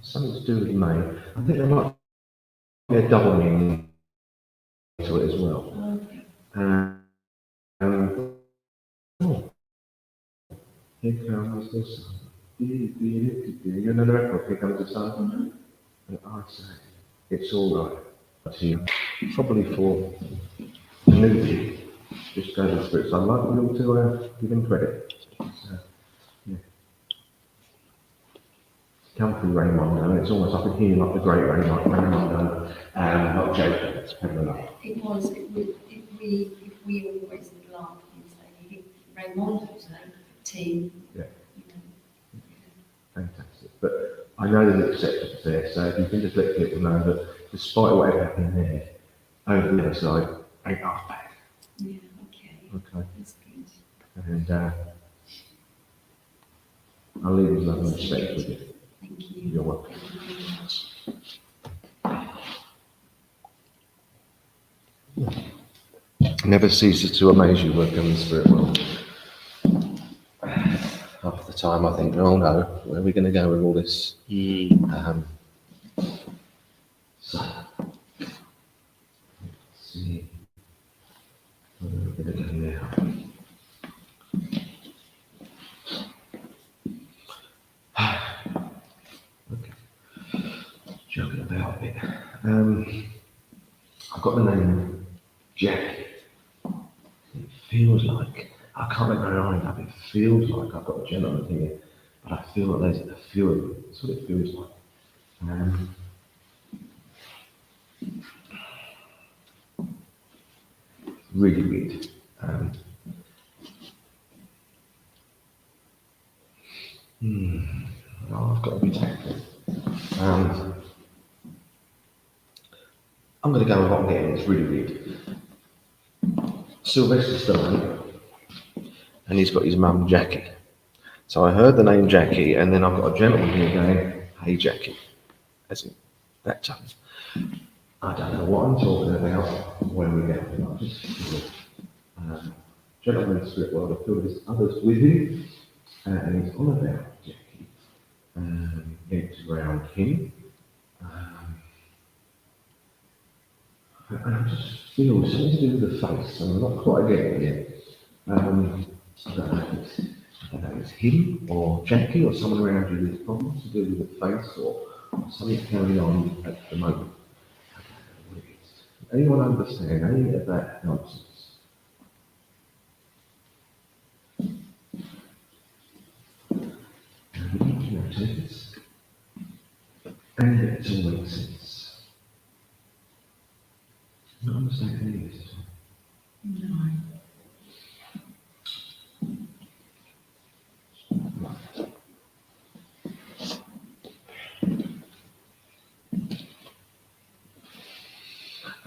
Something to do with May. I think there might be a double meaning to it as well. Okay. Here comes the sun. You know the record, Here Comes the Sun? Mm-hmm. And I say, it's all right. But probably for the newbie, just go to the Spirit. So I'd like you all to give him credit. So, yeah. Come through Raymond, and it's almost I could hear like the great Raymond, not joking, it's kind of like. It was, if we always laugh and say, Raymond was a team. Yeah. Fantastic. But I know there's acceptance there, so if you can just let people know that despite whatever happened there, over the other side, ain't half bad. Yeah, okay. Okay. That's good. And I'll leave with love and respect with you. Thank you. You're welcome. Thank you very much. Never ceases to amaze you working in the spirit world. Half the time I think, oh no, where are we going to go with all this? So, let's see. Where are we going to go now? Okay. Joking about a bit. I've got the name Jackie. It feels like, I can't make my mind up, it feels like I've got a gentleman here, but I feel that there's a few of them. That's what it feels like. Really weird. I've got to be tactful. I'm going to go with what I'm getting. It's really weird. Sylvester Stallone, and he's got his mum Jackie. So I heard the name Jackie, and then I've got a gentleman here going, "Hey Jackie," as in that tone. I don't know what I'm talking about. Where we're going, I just feel gentleman in the spirit world. I feel there's others with him, and he's on about Jackie. It's around him. I just feel something to do with the face, and I'm not quite getting it yet. I don't know if it's him or Jackie or someone around you with problems to do with the face or something going on at the moment. I don't know what it is. Anyone understand any of that nonsense? take it. And it all makes sense. Not understand any of this. No.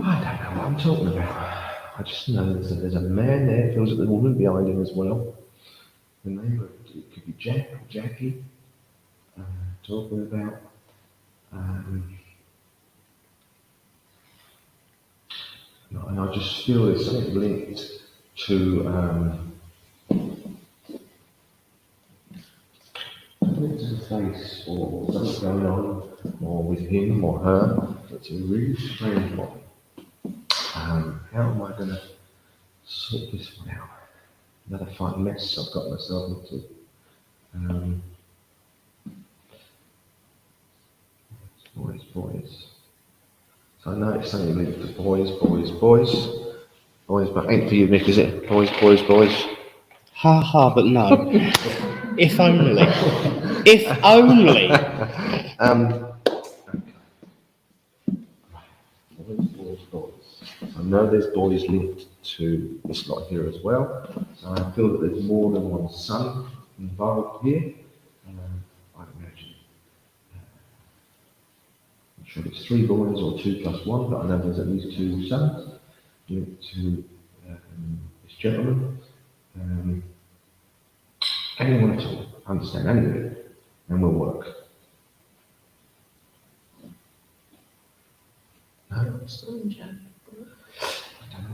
I don't know what I'm talking about. I just know there's a man there, feels like the woman behind him as well. The name of it could be Jack or Jackie. Talking about and I just feel there's something linked to the face or something going on, or with him or her. It's a really strange one. How am I going to sort this one out? Another fun mess I've got myself into. Boys. So I know it's something linked to boys, but ain't for you, Nick, is it? Boys. Ha ha, but no. If only. If only. Boys. I know there's boys linked to this lot here as well. So I feel that there's more than one son involved here. I imagine. I'm sure it's 3 boys or 2 plus 1, but I know there's at least 2 sons linked to this gentleman. Anyone at all, understand any of it, and will work. No? I don't know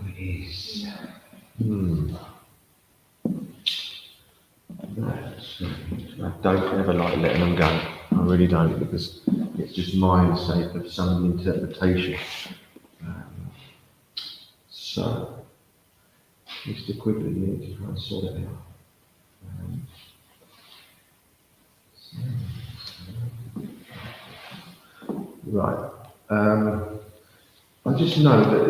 what it is. I don't ever like letting them go. I really don't, because it's just my sake of some interpretation. So, Mr. Quigley, you need to try and sort it out. Right. I just know that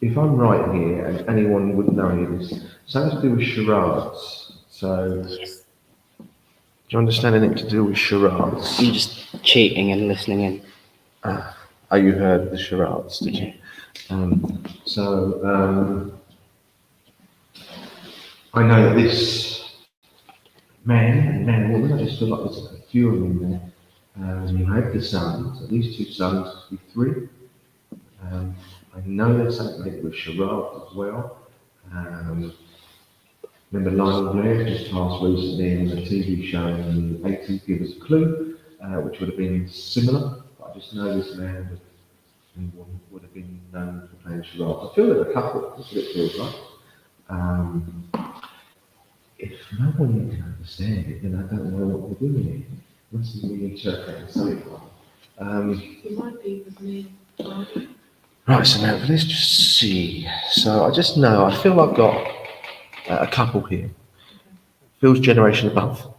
if I'm right here, and anyone would know it is something to do with charades. So, do you understand anything to do with charades? I'm just cheating and listening in. Oh, you heard the charades, did you? I know that this man and woman, I just feel like there's a few of them there. You had the sons, at least 2 sons, could be 3. I know there's something linked with charades as well. Remember Lionel Blair just passed recently in a TV show in the 80s, Give Us a Clue, which would have been similar. But I just know this man would have been known for playing charades. I feel there's a couple, that's what it feels like. If no one can understand it, then I don't know what we're doing here. Must be reinterpreting something. It might be with me. Right, so now let's just see. So I just know, I feel I've got a couple here. Feels generation above.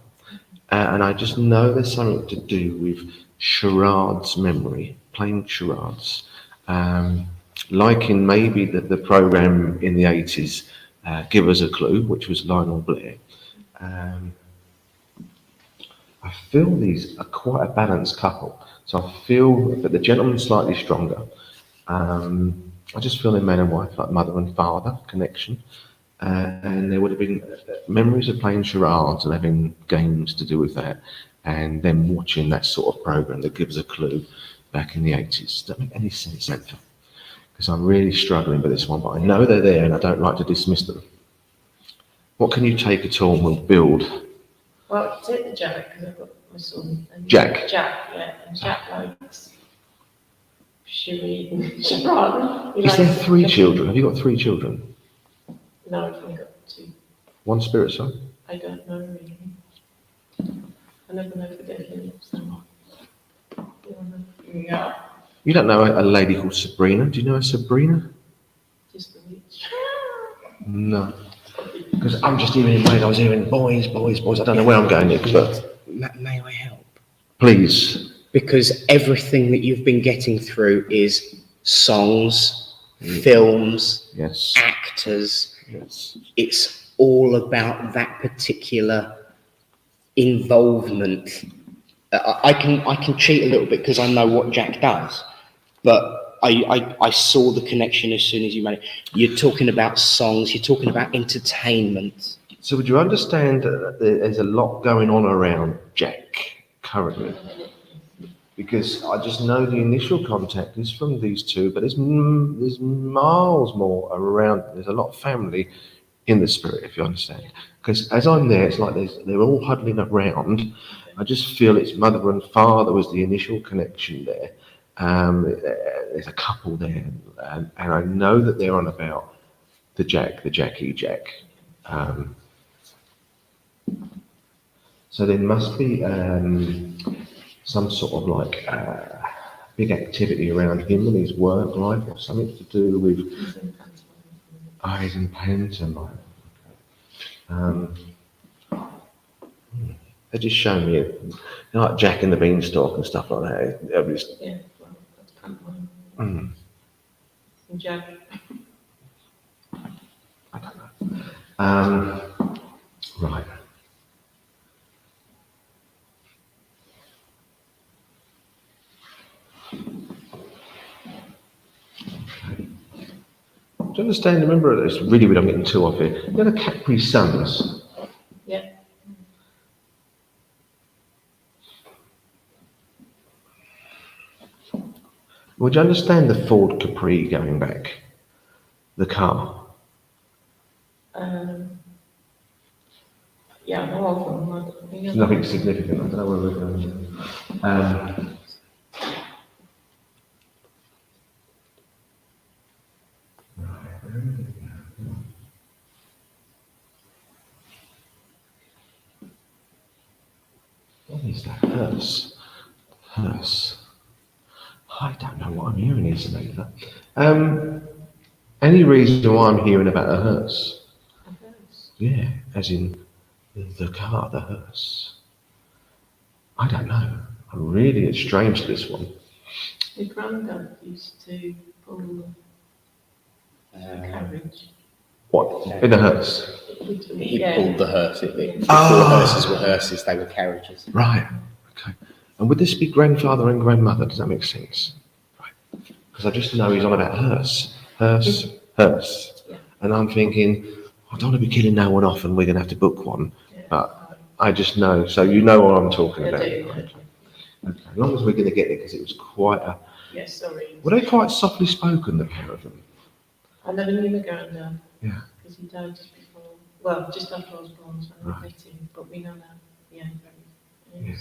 And I just know there's something to do with charades memory, playing charades. Like in maybe the programme in the 80s, Give Us a Clue, which was Lionel Blair. I feel these are quite a balanced couple. So I feel that the gentleman's slightly stronger. I just feel they're man and wife, like mother and father connection. And there would have been memories of playing charades and having games to do with that, and then watching that sort of programme that Gives a Clue back in the 80s. Does that make any sense, Anthem? Because I'm really struggling with this one, but I know they're there and I don't like to dismiss them. What can you take at all and we'll build? Well, take the Jack, because I've got my son. And Jack? Jack, yeah. And Jack likes charade and charade. Is there 3 children? Have you got 3 children? No, I've only got 2. 1 spirit son? I don't know really. I never know if they're getting someone. Yeah. You don't know a lady called Sabrina? Do you know a Sabrina? Just the witch. No. Because I'm just hearing in my head, I was hearing boys. I don't know where I'm going next, but May I help? please. Because everything that you've been getting through is songs, films, Yes. actors. Yes. It's all about that particular involvement. I can cheat a little bit because I know what Jack does, but I saw the connection as soon as you made it. You're talking about songs, you're talking about entertainment. So would you understand that there's a lot going on around Jack currently? Because I just know the initial contact is from these two, but there's miles more around. There's a lot of family in the spirit, if you understand. Because as I'm there, it's like they're all huddling around. I just feel it's mother and father was the initial connection there. There's a couple there, and I know that they're on about the Jackie Jack. So there must be some sort of like big activity around him and his work life, or something to do with eyes and pens and like. They just show me, like Jack and the Beanstalk and stuff like that. Yeah, well, that's pantomime. Jack. I don't know. Right. Do you understand? Remember, it's really weird, I'm getting too off here. You know the Capri Suns? Yeah. Would you understand the Ford Capri going back? The car? Yeah, I know of them. It's nothing significant. I don't know where we're going. What is that? Hearse. I don't know what I'm hearing, Isabella. Any reason why I'm hearing about a hearse? A hearse? Yeah, as in the car, the hearse. I don't know. It's strange, this one. My granddad used to pull the carriage. What? In a hearse? He pulled the hearse. Before Ah. hearses were hearses, they were carriages. Right. Okay. And would this be grandfather and grandmother? Does that make sense? Right. Because I just know he's on about hearse. Yeah. And I'm thinking, I don't want to be killing no one off and we're going to have to book one. Yeah. But I just know. So you know what I'm talking about. Yeah. Okay. As long as we're going to get it, because it was quite a... Yeah, sorry. Were they quite softly spoken, the pair of them? I never knew my granddad. Yeah. Because he died just before, well, just after I was born, so I Right. met him. But we know that, yeah, very. Yeah.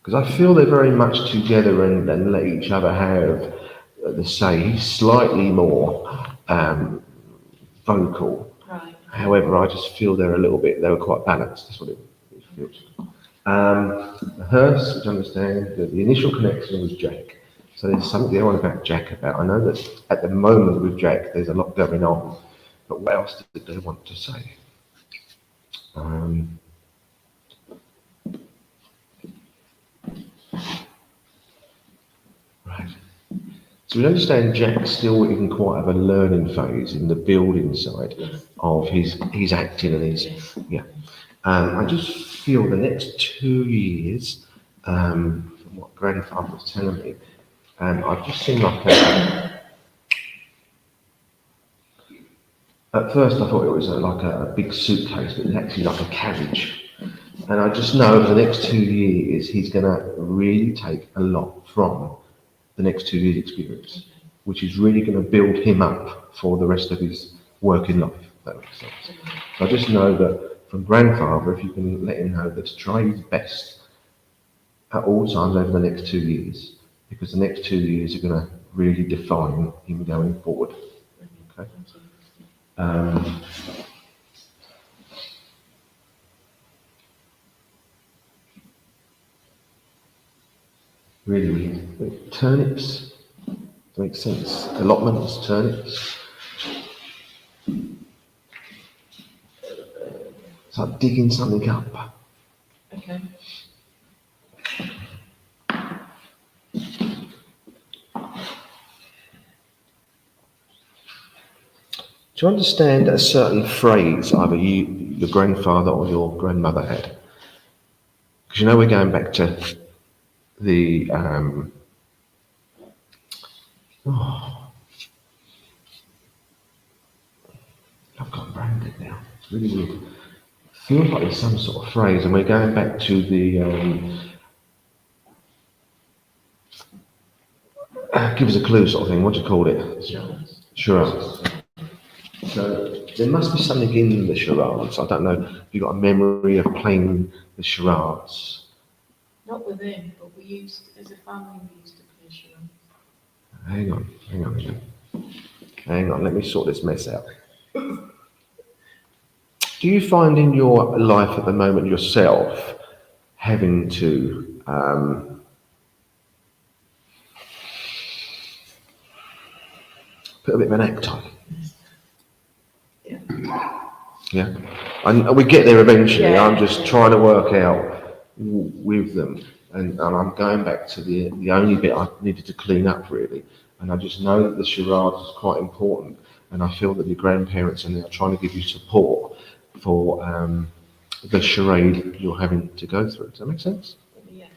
Because I feel they're very much together and let each other have the say. He's slightly more vocal. Right. However, I just feel they were quite balanced. That's what it feels. The hearse, which I understand, the initial connection was Jack. So there's something going on about Jack about. I know that at the moment with Jack, there's a lot going on. But what else did they want to say? Right. So we understand Jack's still in quite of a learning phase in the building side of his acting and his, yeah. I just feel the next 2 years, from what Grandfather was telling me, I've just seen like at first I thought it was like a big suitcase, but it's actually like a carriage. And I just know over the next 2 years, he's going to really take a lot from the next 2 years' experience, which is really going to build him up for the rest of his working life, if that makes sense. So I just know that from Grandfather, if you can let him know that to try his best at all times over the next 2 years, because the next 2 years are going to really define him going forward. Okay. Really, turnips, makes sense. Allotments, turnips. It's like digging something up. Okay. Do you understand a certain phrase either your grandfather or your grandmother had? Because you know we're going back to the I've got branded now. It's really weird. Feels like there's some sort of phrase, and we're going back to the give us a clue sort of thing. What do you call it? Charades. So there must be something in the charades. I don't know if you've got a memory of playing the charades. Not with him, but we used, as a family, we used to play charades. Hang on. Let me sort this mess out. Do you find in your life at the moment yourself having to put a bit of an act on? Yeah. And we get there eventually. Yeah. I'm just trying to work out with them, and I'm going back to the only bit I needed to clean up really. And I just know that the charades is quite important, and I feel that your grandparents are now trying to give you support for the charade you're having to go through. Does that make sense? Yeah.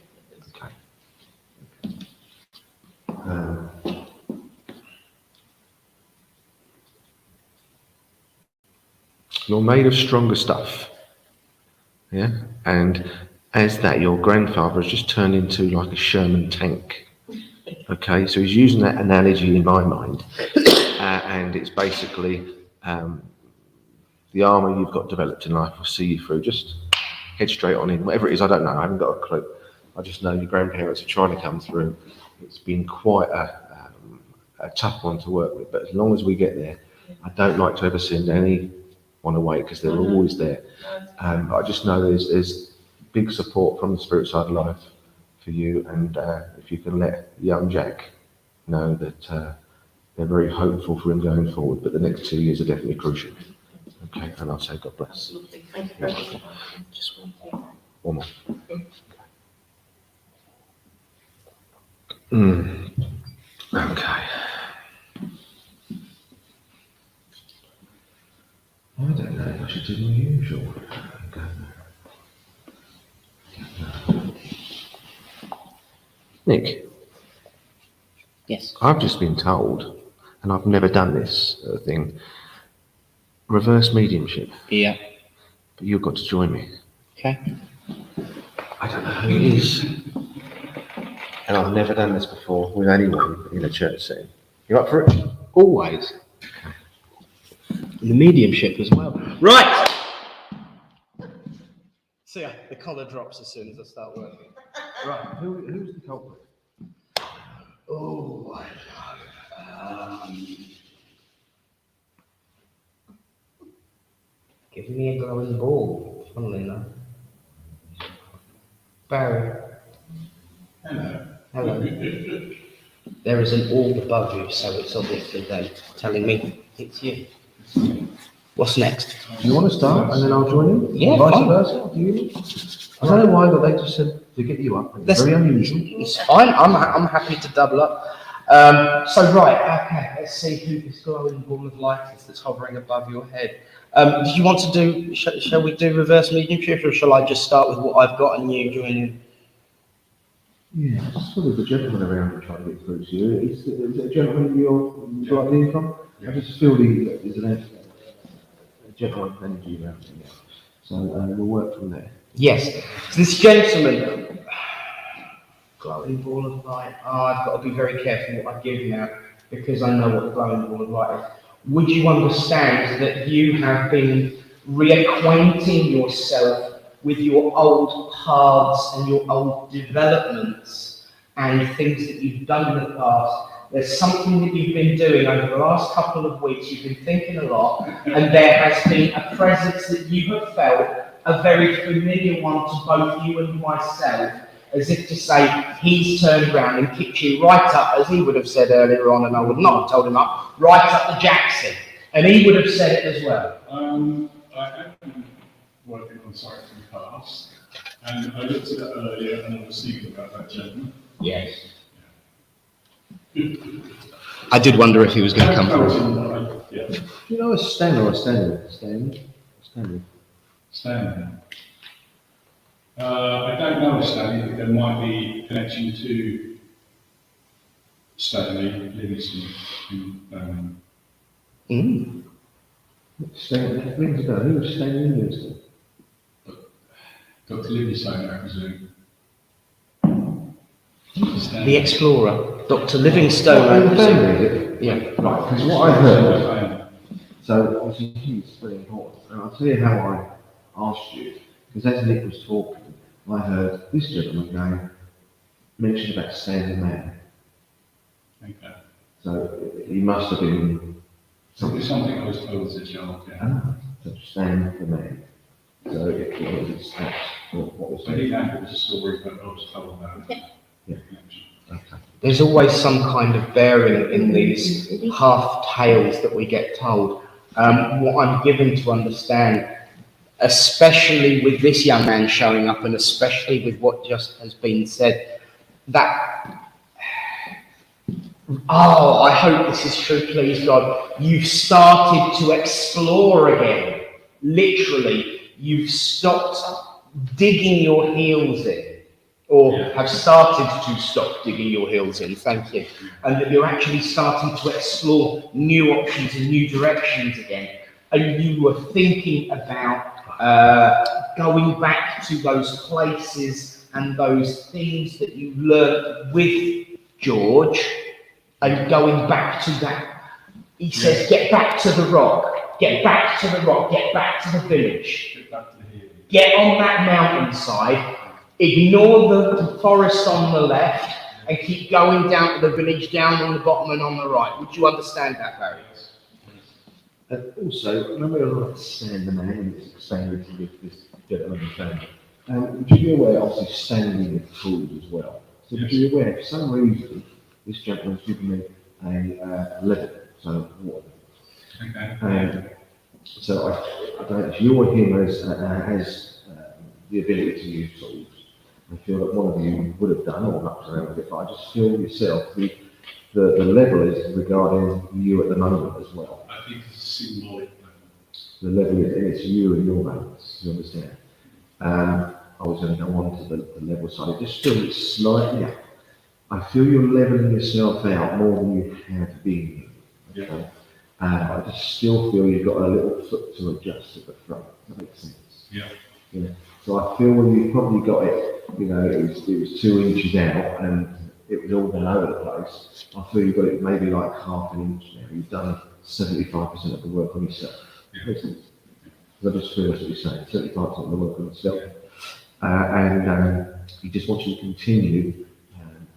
Okay. You're made of stronger stuff, yeah? And as that, your grandfather has just turned into like a Sherman tank. Okay, so he's using that analogy in my mind, and it's basically the armour you've got developed in life will see you through. Just head straight on in, whatever it is, I don't know, I haven't got a clue. I just know your grandparents are trying to come through. It's been quite a tough one to work with, but as long as we get there, I don't like to ever send anyone away because they're always there. But I just know there's big support from the spirit side of life for you, and if you can let young Jack know that they're very hopeful for him going forward, but the next 2 years are definitely crucial. Okay, and I'll say God bless. Lovely. Thank you very much. Just one thing. One more. Okay. I don't know if I should do my usual. Nick. Yes. I've just been told, and I've never done this thing, reverse mediumship, Yeah. but you've got to join me. Okay. I don't know who it is, and I've never done this before with anyone in a church setting. You up for it? Always. The mediumship as well. Right. See, the collar drops as soon as I start working. Right, who's the culprit? Oh, give me a glowing ball, funnily enough. Barry. Hello. There is an orb above you, so it's obviously them telling me it's you. What's next? Do you want to start and then I'll join in? Yeah, Vice fine. versa? Do you? I don't know why, but they just said to get you up. It's very unusual. It's fine. I'm happy to double up. So right, okay. Let's see who this glowing ball of light is that's hovering above your head. Do you want to do? Shall we do reverse mediumship, or shall I just start with what I've got and you join in? Yeah, just sort of the gentleman around and trying to get through to you. Is it a gentleman you'd like to hear from? I just feel there's a gentleman energy around him. Yeah. So we'll work from there. Yes. So this gentleman, glowing ball of light. I've got to be very careful what I give now because I know what the glowing ball of light is. Would you understand that you have been reacquainting yourself with your old paths and your old developments and things that you've done in the past? There's something that you've been doing over the last couple of weeks. You've been thinking a lot, and there has been a presence that you have felt, a very familiar one to both you and myself, as if to say, he's turned around and kicked you right up, as he would have said earlier on, and I would not have told him up, right up the Jackson. And he would have said it as well. I have been working on sites in the past, and I looked at it earlier and I was thinking about that gentleman. Yes. I did wonder if he was going to come through. Yeah. Do you know a Stan or a Stanley? Stanley. Stanley. I don't know Stanley, but there might be a connection to Stanley Livingston. Stanley, rings a bell. Who was Stanley Livingston? Dr. Livingstone, I presume. The explorer, Dr. Livingstone. Oh, in the family, is it? Yeah. Right, because what I heard, so obviously it's very important, and I'll tell you how I asked you, because as Nick was talking, I heard this gentleman going, mention about Stan the Man. Okay. So he must have been Something I was told as a child, yeah. So Stan the Man. So it's what was I didn't it? know it was a story, but I was told about it. Yeah. Okay. There's always some kind of bearing in these half tales that we get told. What I'm given to understand, especially with this young man showing up and especially with what just has been said, that, oh, I hope this is true, please God, you've started to explore again. Literally, you've stopped digging your heels in, or have started to stop digging your heels in, thank you, and that you're actually starting to explore new options and new directions again. And you were thinking about going back to those places and those things that you learned with George, and going back to that. He says, get back to the rock, get back to the rock, get back to the village. Get back to the hill. Get on that mountainside, ignore the forest on the left, and keep going down to the village, down on the bottom and on the right. Would you understand that, Barry? And also, remember like Stan the Man, and it's expanded to this gentleman family. Would you be aware, obviously, Stanley with food as well? So would you be aware, for some reason, this gentleman's given me a level, so water. Okay. So I don't know if you or him has the ability to use tools. I feel that one of you would have done or mucked around with it, but I just feel yourself, the level is regarding you at the moment as well. I think it's symbolic. The level is, and it's you and your balance, you understand? I was going to go on to the level side. I just feel it's slightly up. I feel you're leveling yourself out more than you have been. Okay? I just still feel you've got a little foot to adjust at the front. Does that make sense? Yeah. Yeah. So I feel when you probably got it, you know, it was 2 inches out and it was all over the place. I feel you've got it maybe like half an inch now. You've done 75% of the work on yourself. Yeah. Makes sense? I just feel that's what you're saying. 75% of the work on yourself. And he just wants you to continue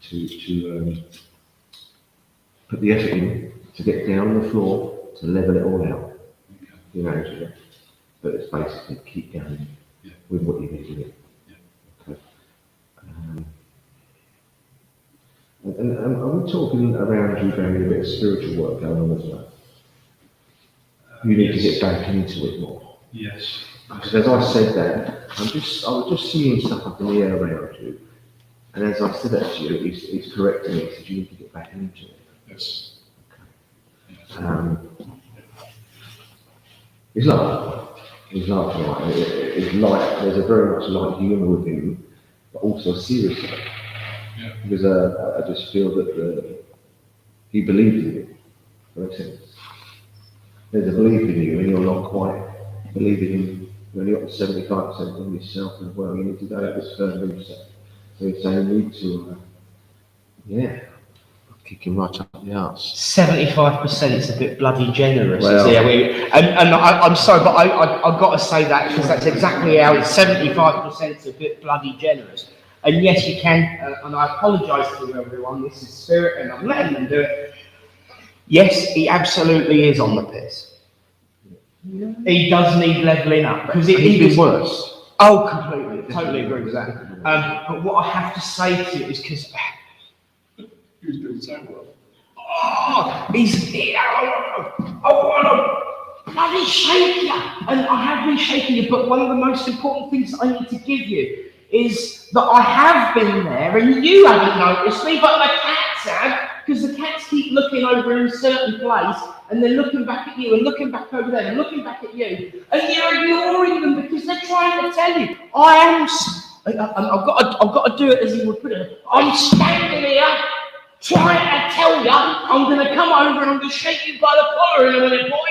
to put the effort in to get down on the floor to level it all out. Okay. You know, but it's basically keep going with what you need to do. Okay. And are we talking around you doing a bit of spiritual work going on as well? You need to get back into it more. Yes. Because as I said that, I was just seeing stuff up in the air around you. And as I said that to you, he's correcting me. He said you need to get back into it. Yes. He's laughing. He's laughing. Right? It's like there's a very much light humour with him, but also seriously. Yeah. Because I just feel that he believed in you. That makes sense. There's a belief in you, and you're not quite believing in. You're only up to 75% in yourself as well. You need to go this further in yourself. So he's saying you need to, kick him right up the arse. 75% is a bit bloody generous. Well, I'm sorry, but I've got to say that because that's exactly how it's 75% is a bit bloody generous. And yes, you can, and I apologise to everyone, this is spirit and I'm letting them do it. Yes, he absolutely is on the piss. He does need levelling up because He's been worse. Oh, completely, totally agree with that. But what I have to say to you is because Who's doing so well? I want to bloody shake you, and I have been shaking you. But one of the most important things I need to give you is that I have been there, and you haven't noticed me, but the cats have, because the cats keep looking over in a certain place, and they're looking back at you, and looking back over there, and looking back at you, and you're ignoring them because they're trying to tell you, I've got to do it as he would put it. I'm standing here trying to tell you I'm going to come over and I'm going to shake you by the collar in a minute, boy.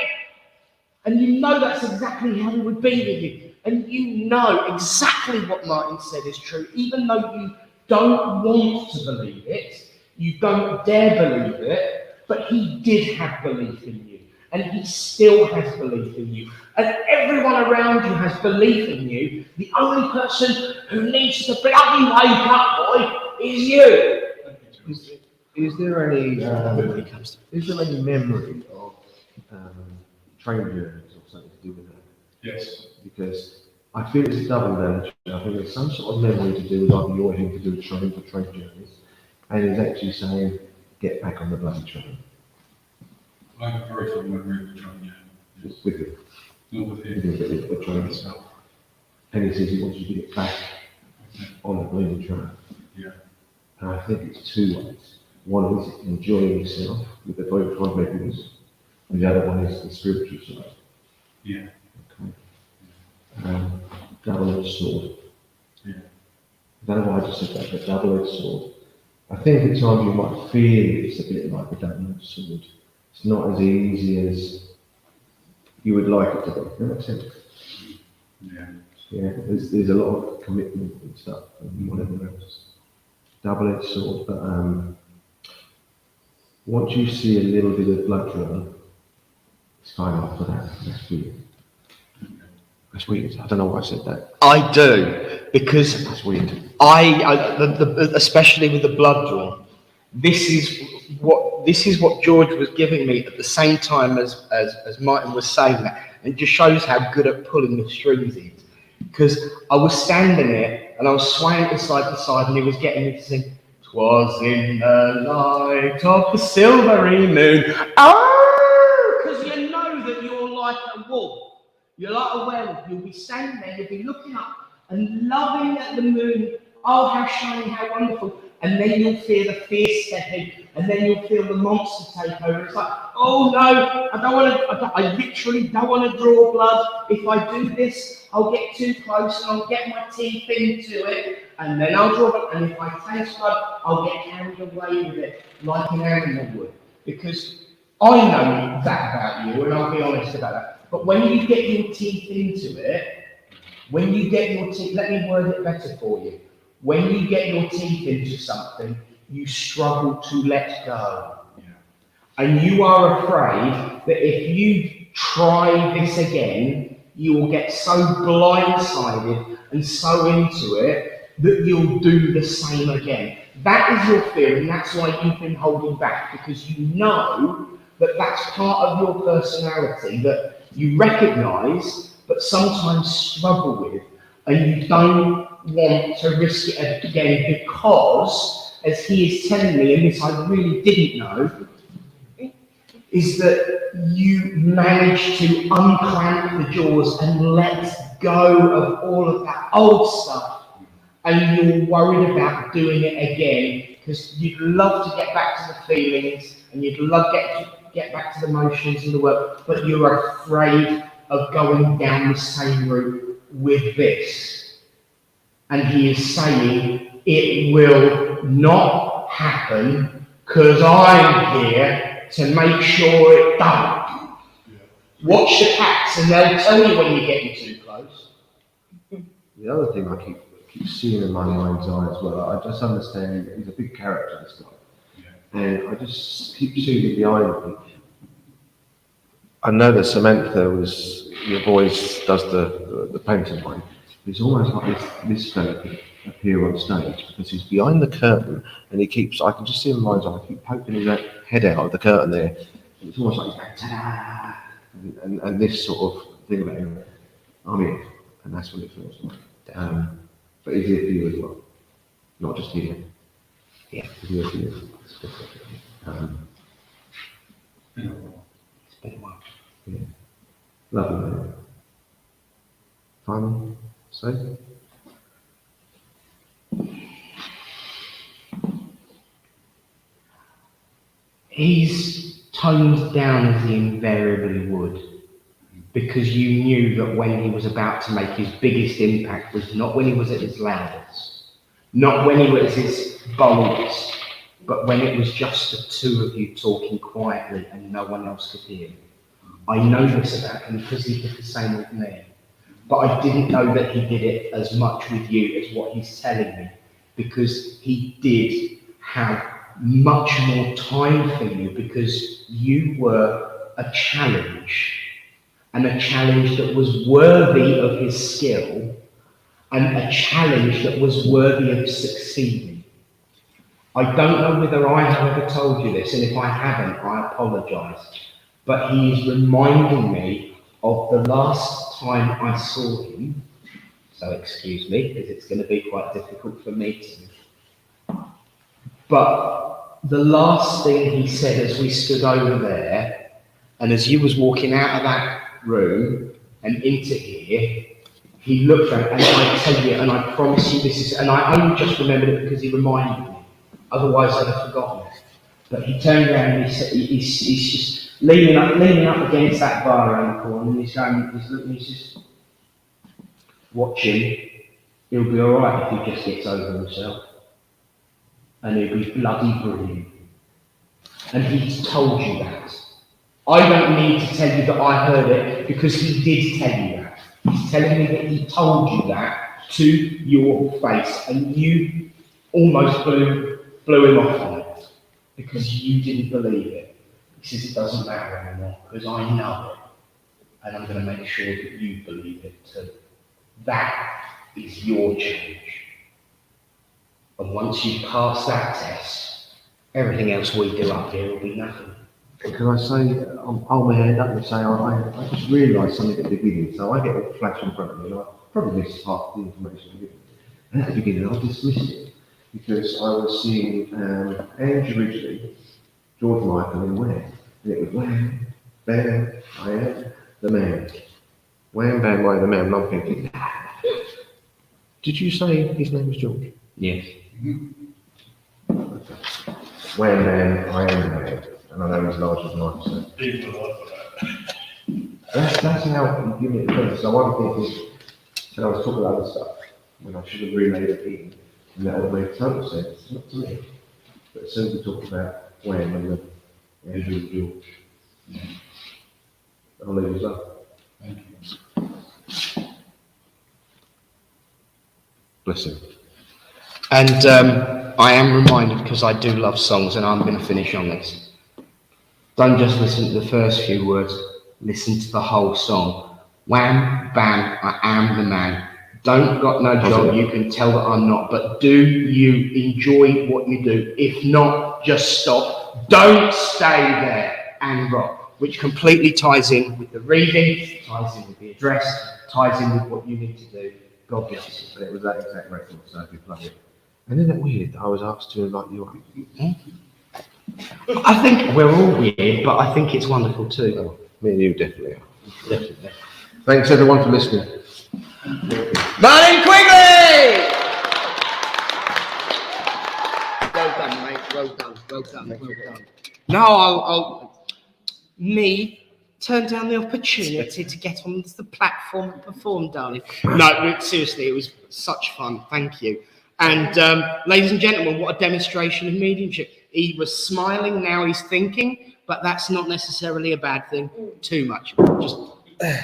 And you know that's exactly how he would be with you. And you know exactly what Martin said is true, even though you don't want to believe it, you don't dare believe it, but he did have belief in you. And he still has belief in you. And everyone around you has belief in you. The only person who needs to bloody wake up, boy, is you. Is there any memory of train journeys or something to do with that? Yes. Because I feel it's a double damage. I think there's some sort of memory to do with either you're having to do a train for train journeys, and he's actually saying, get back on the bloody train. I have a very fond memory of the train, yeah. Just with you. Not with him, With the train. myself. And he says he wants you to get back on the bloody train. Yeah. And I think it's two ways. One is enjoying yourself with the very fond memories, and the other one is the spiritual side. Yeah. Okay. Double-edged sword. Yeah. I don't know why I just said that, but double-edged sword. I think at times you might feel it's a bit like a double-edged sword. It's not as easy as you would like it to be. Does that make sense? Yeah. Yeah, there's a lot of commitment and stuff and whatever else. Double-edged sword, but once you see a little bit of blood drawn, it's fine after that. That's weird. That's weird. I don't know why I said that. I do, because That's weird. especially with the blood drawn, this is what George was giving me at the same time as Martin was saying that. And it just shows how good at pulling the strings he is. Because I was standing there and I was swaying from side to side, and he was getting me to sing, "'Twas in the light of the silvery moon." Oh, because you know that you're like a wolf. You're like a werewolf. You'll be standing there, you'll be looking up and loving at the moon. Oh, how shiny, how wonderful. And then you'll feel the fear step in, and then you'll feel the monster take over. It's like, oh no, I literally don't want to draw blood. If I do this, I'll get too close and I'll get my teeth into it, and then I'll draw blood. And if I taste blood, I'll get carried away with it like an animal would. Because I know that about you, and I'll be honest about that. But when you get your teeth into it, let me word it better for you. When you get your teeth into something, you struggle to let go. Yeah. And you are afraid that if you try this again, you will get so blindsided and so into it that you'll do the same again. That is your fear, and that's why you've been holding back, because you know that that's part of your personality that you recognise, but sometimes struggle with, and you don't want to risk it again because, as he is telling me, and this I really didn't know, is that you manage to unclamp the jaws and let go of all of that old stuff, and you're worried about doing it again because you'd love to get back to the feelings and you'd love to get back to the motions and the work, but you're afraid of going down the same route with this. And he is saying it will not happen because I'm here to make sure it don't. Yeah. Watch the cats and they'll tell you when you're getting too close. The other thing I keep seeing in my mind's eye as well, I just understand he's a big character, this guy. Yeah. And I just keep seeing behind me. I know that Samantha your voice does the painting one. It's almost like this fella could appear on stage because he's behind the curtain and I can just see him in my mind's eye, I keep poking his head out of the curtain there. And it's almost like he's going, ta-da! And this sort of thing about him. I'm here, and that's what it feels like. But he's here for you as well, not just here. Yeah. He's here for you. It's been a while. Yeah. Lovely, man. Final say? He's toned down as he invariably would. because you knew that when he was about to make his biggest impact was not when he was at his loudest, not when he was his boldest, but when it was just the two of you talking quietly and no one else could hear. I know this about him because he did the same with me. But I didn't know that he did it as much with you as what he's telling me, because he did have much more time for you, because you were a challenge, and a challenge that was worthy of his skill, and a challenge that was worthy of succeeding. I don't know whether I have ever told you this, and if I haven't, I apologise, but he is reminding me of the last time I saw him, so excuse me, because it's going to be quite difficult for me to. But the last thing he said as we stood over there, and as you was walking out of that room and into here, he looked at, and I tell you, and I promise you this is, and I only just remembered it because he reminded me, otherwise I'd have forgotten it. But he turned around and he said, he's just leaning up against that bar around the corner, and he's looking, he's just, watch him, he'll be alright if he just gets over himself. And he'll be bloody brilliant. And he's told you that. I don't need to tell you that I heard it, because he did tell you that. He's telling me that he told you that to your face, and you almost blew him off on it, because you didn't believe it. He says it doesn't matter anymore, because I know it, and I'm going to make sure that you believe it too. That is your change. And once you pass that test, everything else we do up here will be nothing. Can I say, I'll hold my hand up and say, I just realised something at the beginning, so I get a flash in front of me, and I probably missed half the information given. And at the beginning, I dismissed it, because I was seeing Andrew Ridgely, George Michael, and Wham. And it was wham, bam, I am the man. Wham, bam, I am the man. And I'm thinking, did you say his name was George? Yes. Wham, bam, I am the man. And I know he's larger than life, so. Even alive for that. That's how you give me the first. So I'm thinking, and I was talking about other stuff, when I should have relayed it in, and that would make total sense, not to me. But as soon as we talk about Wham and the Andrew and George, I'll leave it up. Thank you. Bless him. And I am reminded, because I do love songs, and I'm going to finish on this. Don't just listen to the first few words, listen to the whole song. Wham, bam, I am the man. Don't got no job, you can tell that I'm not, but do you enjoy what you do? If not, just stop. Don't stay there and rock, which completely ties in with the reading, ties in with the address, ties in with what you need to do. God bless you. And it was that exact record, so if you play it. And isn't it weird that I was asked to invite you up? I think we're all weird, but I think it's wonderful too. Oh, me and you definitely are. Definitely. Thanks everyone for listening. Martin Quigley! Well done, mate. Well done. Well done. Well done. No, I'll turn down the opportunity to get on the platform and perform, darling. No, seriously, it was such fun. Thank you. And ladies and gentlemen, what a demonstration of mediumship. He was smiling, now he's thinking, but that's not necessarily a bad thing. Too much.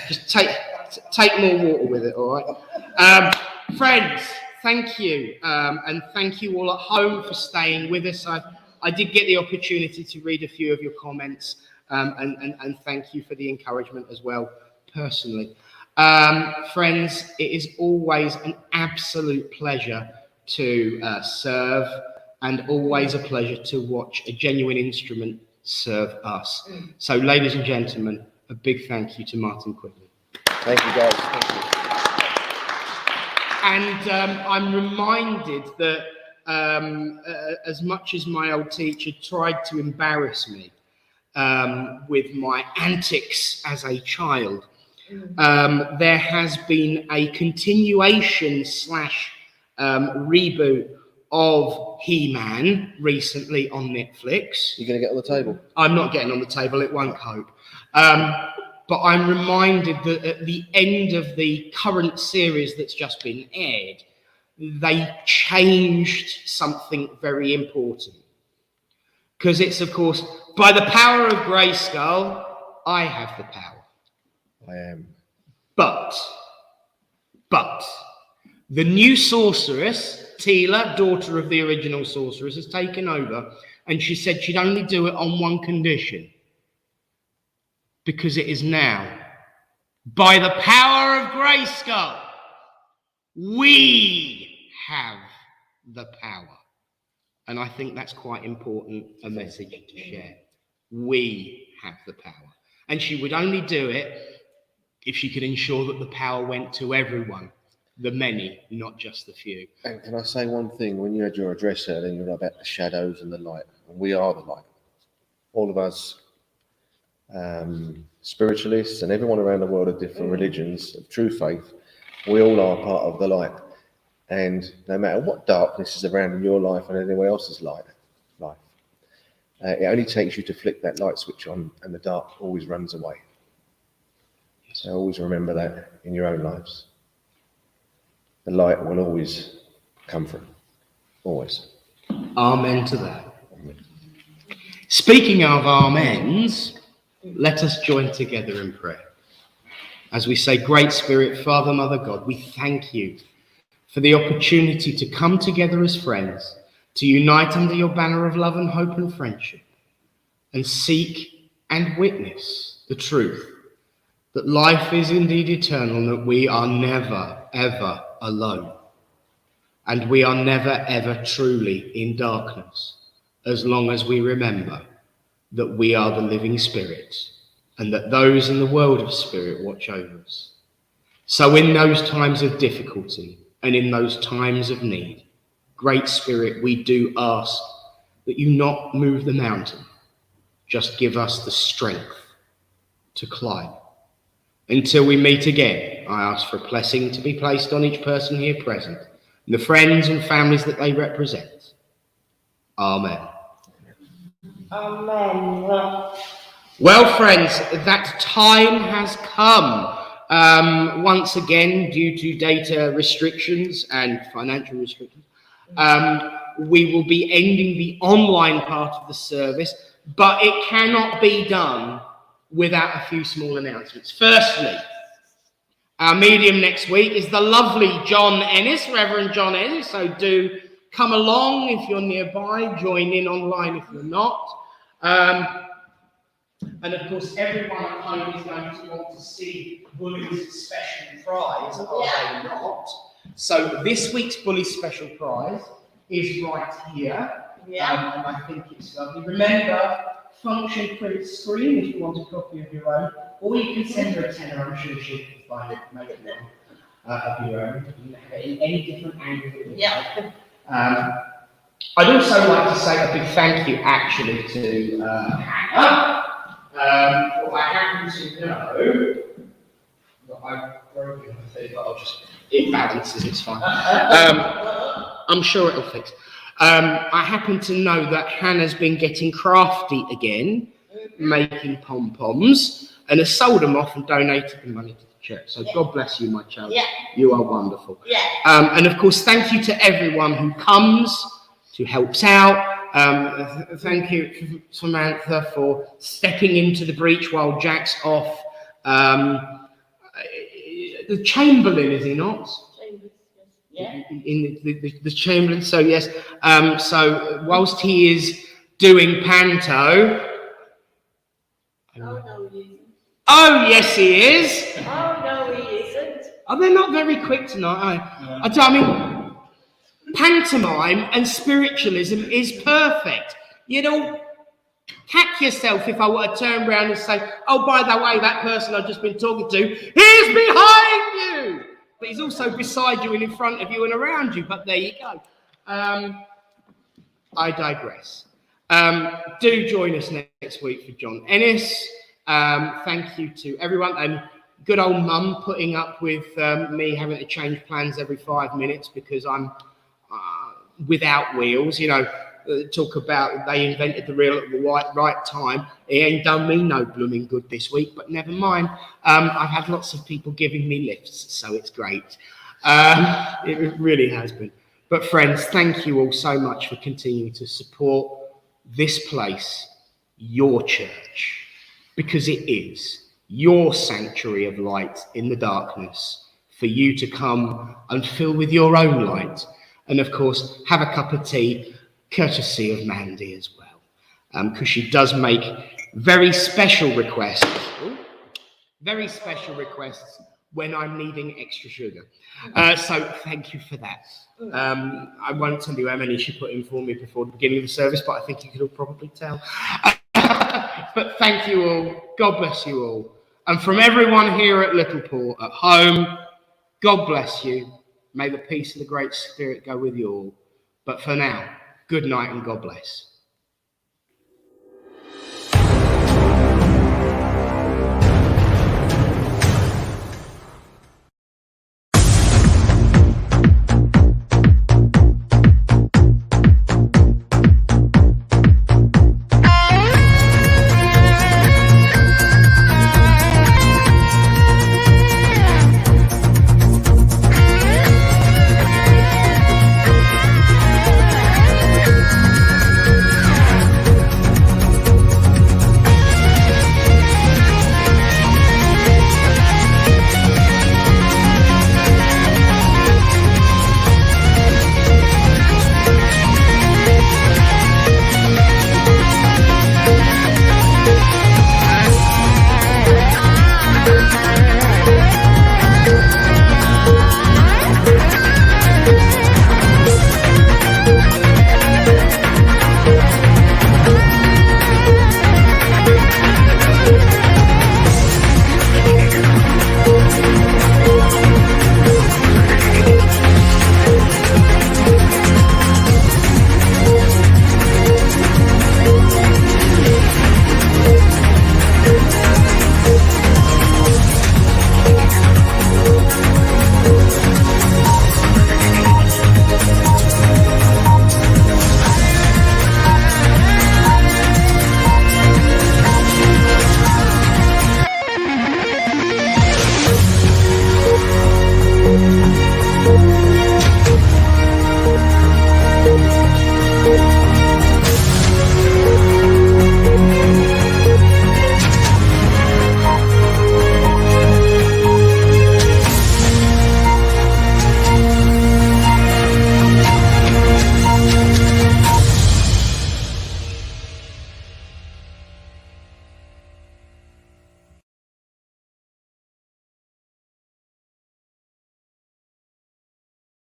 Just take more water with it, all right? Friends, thank you. And thank you all at home for staying with us. I did get the opportunity to read a few of your comments, and thank you for the encouragement as well, personally. Friends, it is always an absolute pleasure to serve, and always a pleasure to watch a genuine instrument serve us. So, ladies and gentlemen, a big thank you to Martin Quigley. Thank you guys. Thank you. And I'm reminded that as much as my old teacher tried to embarrass me with my antics as a child, there has been a continuation / reboot of He-Man recently on Netflix. You gonna get on the table? I'm not getting on the table, it won't cope. but I'm reminded that at the end of the current series that's just been aired, they changed something very important. Because it's, of course, by the power of Grayskull, I have the power. I am. But, the new sorceress, Tila, daughter of the original sorceress, has taken over, and she said she'd only do it on one condition. Because it is now, by the power of Grayskull, we have the power. And I think that's quite important, a message to share. We have the power. And she would only do it if she could ensure that the power went to everyone, the many, not just the few. And can I say one thing? When you had your address earlier, you were about the shadows and the light. And we are the light. All of us spiritualists and everyone around the world of different religions, of true faith, we all are part of the light. And no matter what darkness is around in your life and anyone else's life, it only takes you to flick that light switch on and the dark always runs away. So always remember that in your own lives. The light will always come through. Always. Amen to that. Speaking of amens, let us join together in prayer. As we say, Great Spirit, Father, Mother, God, we thank you for the opportunity to come together as friends, to unite under your banner of love and hope and friendship, and seek and witness the truth that life is indeed eternal, and that we are never, ever alone. And we are never, ever truly in darkness, as long as we remember that we are the living spirits, and that those in the world of spirit watch over us. So in those times of difficulty, and in those times of need, Great Spirit, we do ask that you not move the mountain, just give us the strength to climb. Until we meet again, I ask for a blessing to be placed on each person here present, and the friends and families that they represent. Amen. Amen. Well, friends, that time has come. Once again, due to data restrictions and financial restrictions, we will be ending the online part of the service, but it cannot be done without a few small announcements. Firstly, our medium next week is the lovely John Ennis, Reverend John Ennis, so do come along if you're nearby, join in online if you're not. And of course, everyone at home is going to want to see Bully's special prize, are they not? So this week's Bully's special prize is right here. Yeah. And I think it's lovely. Remember, function print screen if you want a copy of your own, or you can send her a tenner. I'm sure she'll find it, make it one of your own. You can have it in any different angle that you like. I'd also like to say a big thank you, actually, to Hannah. What I happen to know, that I've broken the thing, but it balances, it's fine. I'm sure it'll fix. I happen to know that Hannah's been getting crafty again, making pom-poms, and has sold them off and donated the money to the church. So God bless you, my child. Yeah. You are wonderful. Yeah. And of course, thank you to everyone who comes, who helps out. Thank you, Samantha, for stepping into the breach while Jack's off. The Chamberlain, is he not? Yeah. In the Chamberlain, so yes. So whilst he is doing panto. Oh, no, he isn't. Oh, yes, he is. Oh, no, he isn't. Oh, they're not very quick tonight, are they? I mean, pantomime and spiritualism is perfect. You'd all hack yourself if I were to turn around and say, oh, by the way, that person I've just been talking to, he's behind you. But he's also beside you and in front of you and around you. But there you go. I digress. Do join us next week for John Ennis. Thank you to everyone. And good old mum putting up with me having to change plans every 5 minutes because I'm without wheels. You know, talk about they invented the reel at the right time. It ain't done me no blooming good this week, but never mind. I've had lots of people giving me lifts, so it's great. It really has been. But friends, thank you all so much for continuing to support this place, your church, because it is your sanctuary of light in the darkness for you to come and fill with your own light. And of course, have a cup of tea, courtesy of Mandy as well, because she does make very special requests when I'm needing extra sugar. So thank you for that. I won't tell you how many she put in for me before the beginning of the service, but I think you can all probably tell. But thank you all. God bless you all. And from everyone here at Littleport at home, God bless you. May the peace of the Great Spirit go with you all. But for now, good night and God bless.